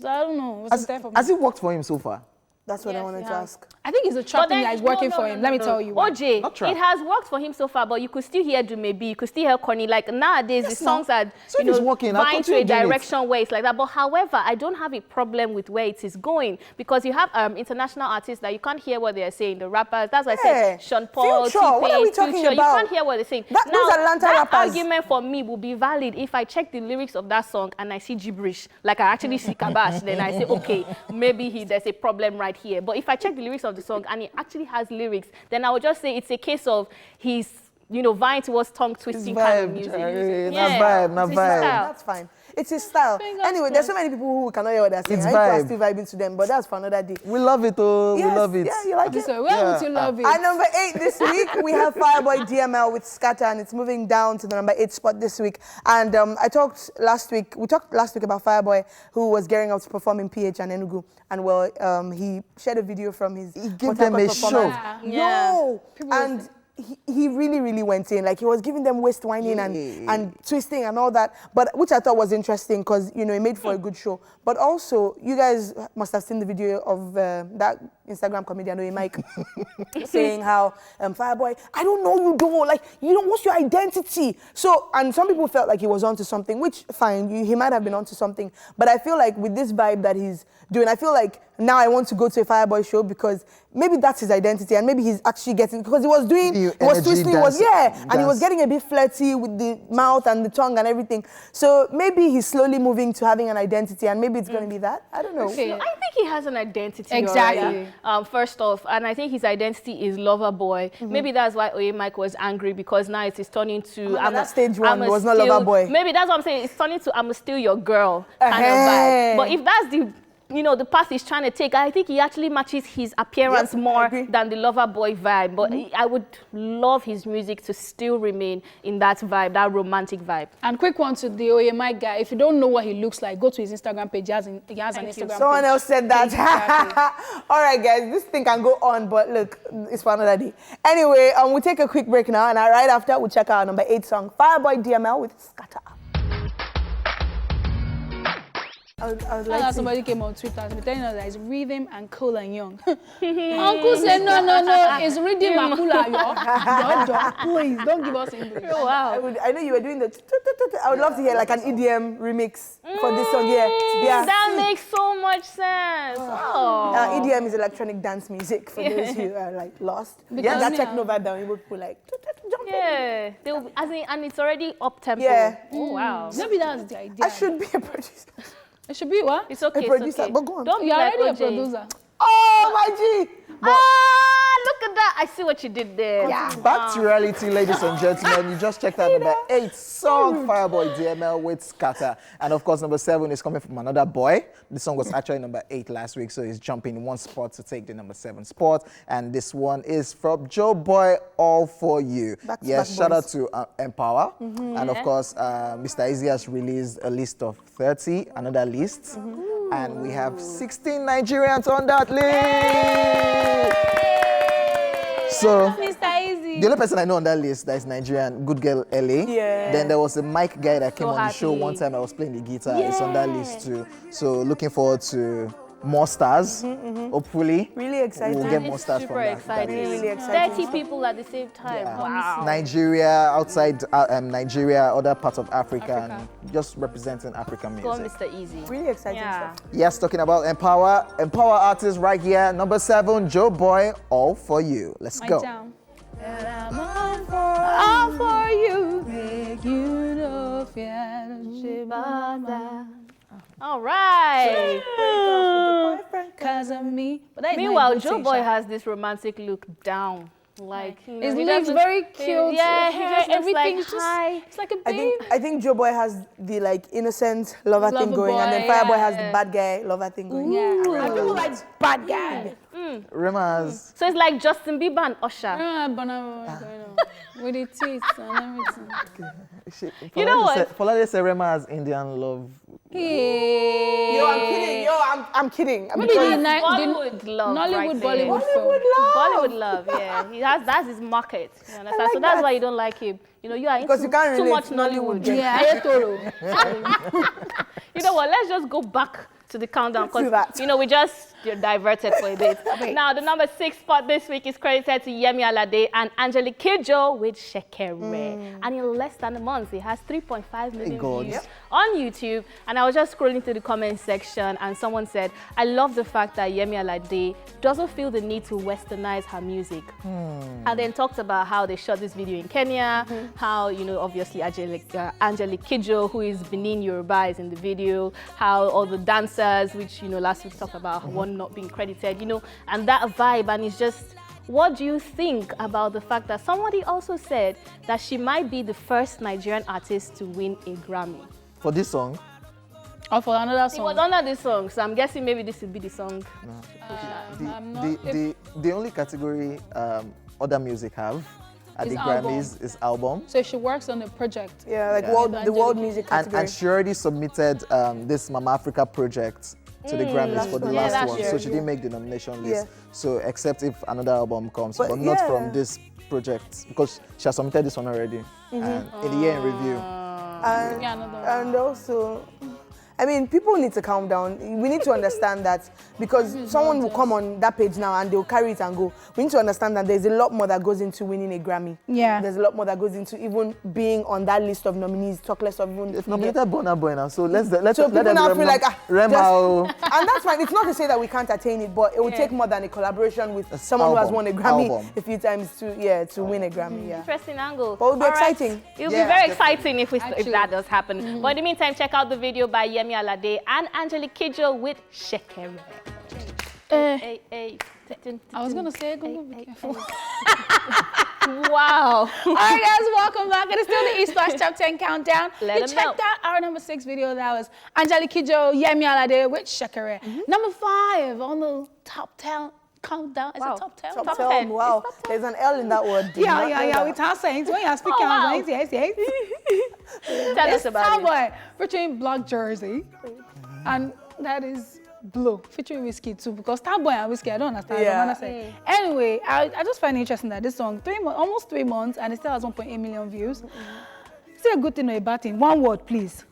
don't know. Has it worked for him so far? That's what I wanted to ask. I think it's a trap thing that is working for him. Let me tell you. OJ, Not trap. it has worked for him so far, but you could still hear Dumebi, you could still hear Connie. Like nowadays, the songs are So if it's working, I'll vying to continue a doing it. direction where it's like that. But however, I don't have a problem with where it is going, because you have international artists that you can't hear what they are saying. The rappers, that's why I Yeah. say Sean Paul, Future, what are we T-Pain, talking Future. You about? can't hear what they're saying. Those Atlanta that rappers. argument for me will be valid if I check the lyrics of that song and I see gibberish, like I actually see kabash, then I say, okay, maybe there's a problem right here. But if I check the lyrics of the song and it actually has lyrics, then I would just say it's a case of he's, vying towards tongue twisting kind of vibe, music. Jerry. Not Yeah. vibe, not It's his vibe. style. That's fine. It's his style. Fingers Anyway, there's so many people who cannot hear what they're saying. It's I think vibe. we're still vibing to them, but that's for another day. We love it, oh, Yes, we love it. Yeah, you like it? So where would you love it? At number 8 this week, we have Fireboy DML with Scatter, and it's moving down to the number 8 spot this week. And we talked last week about Fireboy, who was gearing up to perform in PH and Enugu. And he shared a video from his gave them a show. Yeah. Yo! And he really, really went in. Like, he was giving them waist whining and twisting and all that, but which I thought was interesting because, it made for a good show. But also, you guys must have seen the video of that Instagram comedian, Mike, saying how, Fireboy, I don't know you don't, like, what's your identity? So, and some people felt like he was onto something, which, fine, he might have been onto something, but I feel like with this vibe that he's doing, I feel like now I want to go to a Fireboy show because maybe that's his identity and maybe he's actually getting, because he was doing, he was twisting, he was getting a bit flirty with the mouth and the tongue and everything. So maybe he's slowly moving to having an identity and maybe it's going to be that. I don't know. Okay. I think he has an identity Exactly. already, first off, and I think his identity is Loverboy. Maybe that's why Oye Mike was angry, because now it is turning to that stage one was not Loverboy. Maybe that's what I'm saying. It's turning to I'm still your girl kind of vibe. But if that's the path he's trying to take, I think he actually matches his appearance more than the Loverboy vibe. But I would love his music to still remain in that vibe, that romantic vibe. And quick one to the Oye Mike guy. If you don't know what he looks like, go to his Instagram page. He has an Instagram page. Someone else said that. Exactly. All right, guys, this thing can go on, but look, it's for another day. Anyway, we'll take a quick break now, and right after, we'll check out our number 8 song, Fireboy DML with Scatter. I would like to... Somebody came on Twitter and telling us that it's Rhythm and Cool and Young. Uncle said, no, it's Rhythm and Cool and Young. Please, don't give us English. Oh, wow. I know you were doing the... I would love to hear like an EDM remix for this song here. Yeah. That makes so much sense. Oh. EDM is electronic dance music for those who are like lost. Because that techno vibe that we people like jump in. Yeah, and it's already up tempo. Yeah. Oh wow. Maybe that's the idea. I should be a producer. It should be what? It's okay. A producer, It's okay. but go on. Don't be You're like already a OJ. producer. Oh, my G! Look at that! I see what you did there. Yeah. Back to reality, ladies and gentlemen. You just checked out number 8 song, Fireboy DML with Scatter. And of course, number 7 is coming from another boy. The song was actually number 8 last week, so he's jumping 1 spot to take the number 7 spot. And this one is from Joe Boy, All For You. Yes, shout out to Empower. And of course, Mr. Easy has released a list of 30, another list. And we have 16 Nigerians on that list. So, Mr. Easy. the only person I know on that list that is Nigerian, Good Girl LA. Yeah. Then there was a mic guy that came So on the show happy. one time. I was playing the guitar. It's on that list too. So looking forward to more stars. Hopefully, Really exciting. we'll get more It's stars super from that. exciting. Really, really exciting. 30 people at the same time. Yeah. Wow. Nigeria, outside Nigeria, other parts of Africa, and just representing African Go on, music. Mr. Easy. Really exciting Yeah. stuff. Yes, talking about empower artists right here. Number 7, Joe Boy, All For You. Let's My go. jam. And I'm all for you. Make you know All right. Cause of me. But that is Meanwhile, not a Joe good Boy thing, has this romantic look down. Like, you know, His he looks doesn't- very cute. Yeah, he hair, just looks everything. like, hi. It's like a I babe. think Joe Boy has the like innocent lover thing Lover going, and then boy, Fireboy has yeah. the bad guy lover thing going. Yeah. And people like bad guy. Remas. So it's like Justin Bieber and Usher. With the teeth and everything. You know what? Foladele said Rema has Indian love. Hey. Yo, I'm kidding. Yo, I'm kidding. Maybe Because- the Bollywood love. Nollywood, right there. Bollywood film. Bollywood love, yeah. That's his market. You understand? like so that's that. why you don't like him. You know, you are into Because you can't too relate much Nollywood. Nollywood. Yeah, Ayetoro. You know what? Let's just go back to the countdown Let's do that. you know we just diverted for a bit. Now the number 6 spot this week is credited to Yemi Alade and Angelique Kidjo with Shekere, and in less than a month it has 3.5 million God. views on YouTube. And I was just scrolling through the comment section, and someone said, "I love the fact that Yemi Alade doesn't feel the need to westernize her music," and then talked about how they shot this video in Kenya, how obviously Angelique Kidjo, who is Benin Yoruba, is in the video, how all the dancers, which last week talked about one not being credited, and that vibe. And it's just, what do you think about the fact that somebody also said that she might be the first Nigerian artist to win a Grammy? For this song, Or for another It song. was under this song, so I'm guessing maybe this will be the song. I'm not- the only category other music have at Is the album. Grammys is album. So she works on a project. Yeah, like Yeah. the world music And category. she already submitted this Mama Africa project to the Grammys for the one. Yeah, last last one. year, So she didn't make the nomination list. Yeah. So except if another album comes, But but not yeah. from this project, because she has submitted this one already. And in the year in review. and, Yeah, another one. and also, I mean, people need to calm down. We need to understand that because someone will come on that page now and they'll carry it and go. We need to understand that there's a lot more that goes into winning a Grammy. Yeah. There's a lot more that goes into even being on that list of nominees, talk less of even. They've nominated Burna Boy now, so let's So let people them now feel like, Rema. and that's fine. It's not to say that we can't attain it, but it would take more than a collaboration with someone who has album. won a Grammy Album. a few times to win a Grammy. Yeah. Interesting angle. But it would be All right. exciting. It would Yeah, be very definitely. exciting if that does happen. But in the meantime, check out the video by Yemi Alade and Angelique Kidjo with Shekere. Hey, hey. I was gonna say, go be careful. Wow. All right, guys, welcome back. It is still the East Flash Top 10 Countdown. Let You 'em checked know. out our number 6 video. That was Angelique Kidjo, Yemi Alade with Shekere. Number 5 on the Top 10 Countdown. Is Wow. it Top 10? Top Top 10. 10. Wow. There's an L in that word. Did Yeah, not yeah, know yeah. that. We talk saying when you're speaking, wow. yes. Tell us It's about it. Starboy featuring Black Jersey, and that is Blow featuring Whiskey too, because Starboy and Whiskey, I don't understand. I Yeah. don't understand. Anyway, I just find it interesting that this song, almost 3 months, and it still has 1.8 million views. Is it a good thing or a bad thing? One word, please.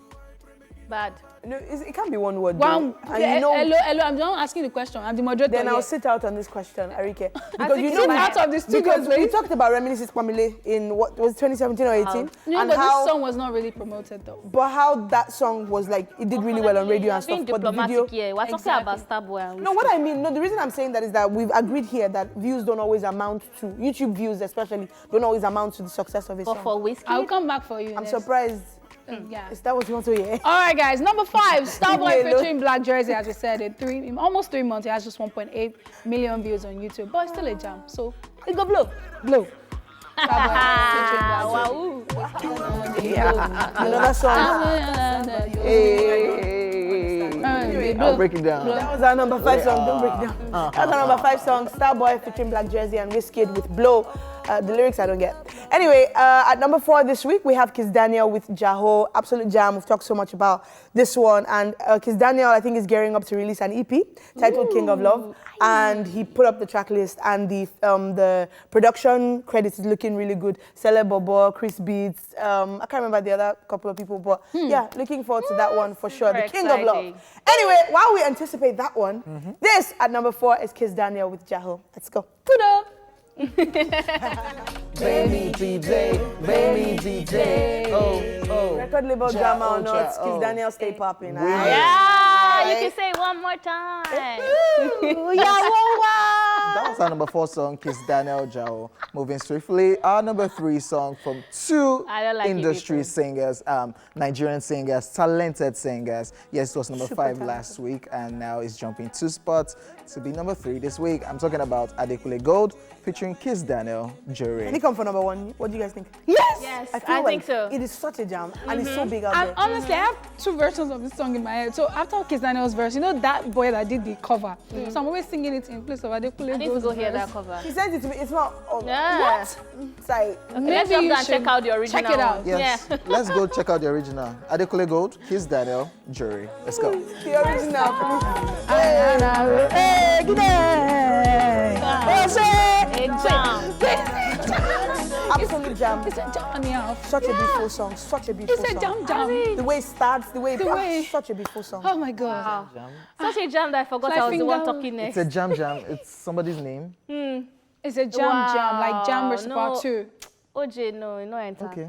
Bad. No, it can't be one word. One. though. And you know, Hello. I'm not asking the question. I'm the moderator. then I'll here. sit out on this question, Ariyiike. sit out of the studio, because we please. talked about Reminiscence Kwamile in what was 2017 or 18, No, and but how, this song was not really promoted though. but how that song was like it did really well on radio and Being stuff. But the diplomatic video. here. We're talking Exactly. about Starboy and No, what I mean, no, the reason I'm saying that is that we've agreed here that views don't always amount to YouTube views, especially don't always amount to the success of a But song. for Whiskey, I'll come back for you. I'm next. surprised. Yeah. Is that what you want to hear? All right, guys. Number 5, Starboy Leave me alone. featuring Black Jersey. As we said, in almost 3 months, it has just 1.8 million views on YouTube, but it's still a jam. So it go blow. Starboy featuring Black Jersey. Another song. I'll break it down. That was our number 5 song. Don't break it down. That's our number 5 song. Starboy featuring Black Jersey and Wizkid with Blow. The lyrics I don't get. Anyway, at number 4 this week, we have Kizz Daniel with Jaho. Absolute jam. We've talked so much about this one. And Kizz Daniel, I think, is gearing up to release an EP titled King of Love. And he put up the track list, and the production credits is looking really good. Cele Bobo, Chris Beats, I can't remember the other couple of people, but yeah, looking forward to that one for sure. The King of Love. Anyway, while we anticipate that one, this at number 4 is Kizz Daniel with Jaho. Let's go. Kudo. Baby DJ, oh. Record label drama or not, Kizz Daniel stay popping. Yeah, you can say it one more time. That was our number 4 song, Kizz Daniel, Jaho. Moving swiftly, our number 3 song from 2 industry singers, Nigerian singers, talented singers. Yes, it was number 5 last week, and now it's jumping 2 spots to be number 3 this week. I'm talking about Adekunle Gold featuring Kizz Daniel, Jury. Can he come for number 1? What do you guys think? Yes! I think so. It is such a jam, and it's so big out there. Honestly, I have 2 versions of this song in my head. So after Kizz Daniel's verse, you know that boy that did the cover? So I'm always singing it in place of Adekunle. I need to go hear that cover. He sent it to me. It's not. What? It's like. Let's just go and check out the original. Check it out. Yes, let's go check out the original. Adekunle Gold, Kizz Daniel, Jury. Let's go. The original. Hey, good day. Absolute jam. It's a jam. Such a beautiful song. Such a beautiful It's a song. jam. The way it starts, the way. Such a beautiful song. Oh my God. Such a jam that I forgot I was the one talking next. It's a jam. It's somebody's name. It's a jam, like Jam versus Part 2. OJ, no enter. Okay.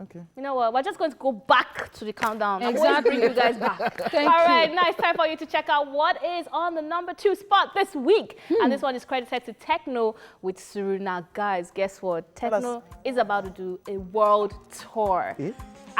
Okay. You know what? We're just going to go back to the countdown. Exactly. I'm going to bring you guys back. Thank All right, you. now it's time for you to check out what is on the number 2 spot this week. And this one is credited to Techno with Suru. Now, guys, guess what? Techno is about to do a world tour.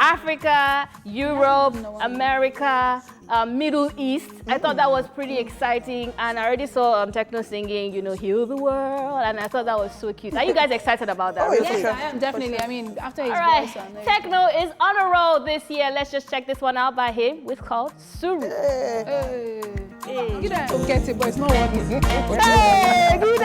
Africa, Europe, America, Middle East. I thought that was pretty exciting, and I already saw Techno singing, you know, Heal the World, and I thought that was so cute. Are you guys excited about that? Yes, I am definitely. I mean, after his voice. Techno is on a roll this year. Let's just check this one out by him. It's called Suru. You don't get it, but it's not working. Hey, good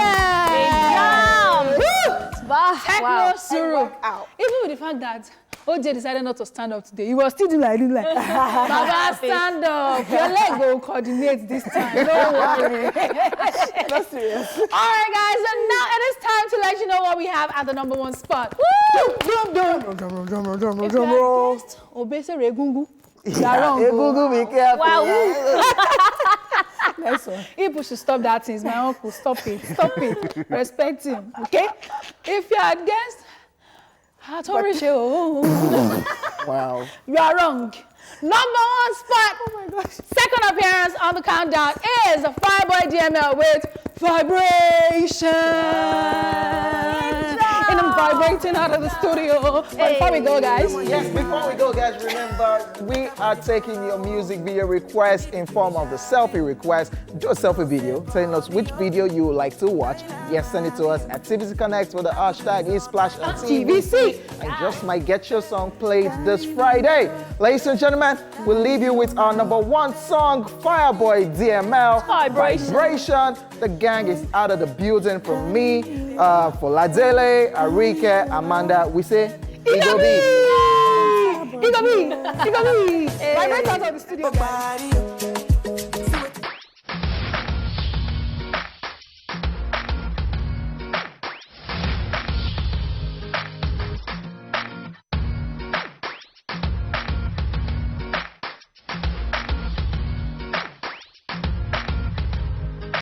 Techno Suru. Even with the fact that OJ decided not to stand up today, he was still doing like this, like, Baba, stand up. Your leg will coordinate this time. Don't worry. That's serious. All right, guys, and now it is time to let you know what we have at the number 1 spot. Drum roll. Obese Regungu. Egungu, be careful. Wow. Nice one. People should stop that thing. It's my uncle. Stop it. Stop it. Respect him. Okay? If you're against Wow. you are wrong. Number 1 spot. Oh my gosh. Second appearance on the countdown is Fireboy DML with Vibration. And I'm vibrating out of the studio. But before we go, guys. Yes, before we go, guys, remember, we are taking your music video requests in form of the selfie request. Do a selfie video telling us which video you would like to watch. Yes, send it to us at TVC Connect with the hashtag #TVC. And just might get your song played this Friday. Ladies and gentlemen, we'll leave you with our number 1 song, Fireboy DML, Vibration. The gang is out of the building from me, Foladele, Ariyiike, Amanda. We say, Igobi. Vibrate out of the studio, guys.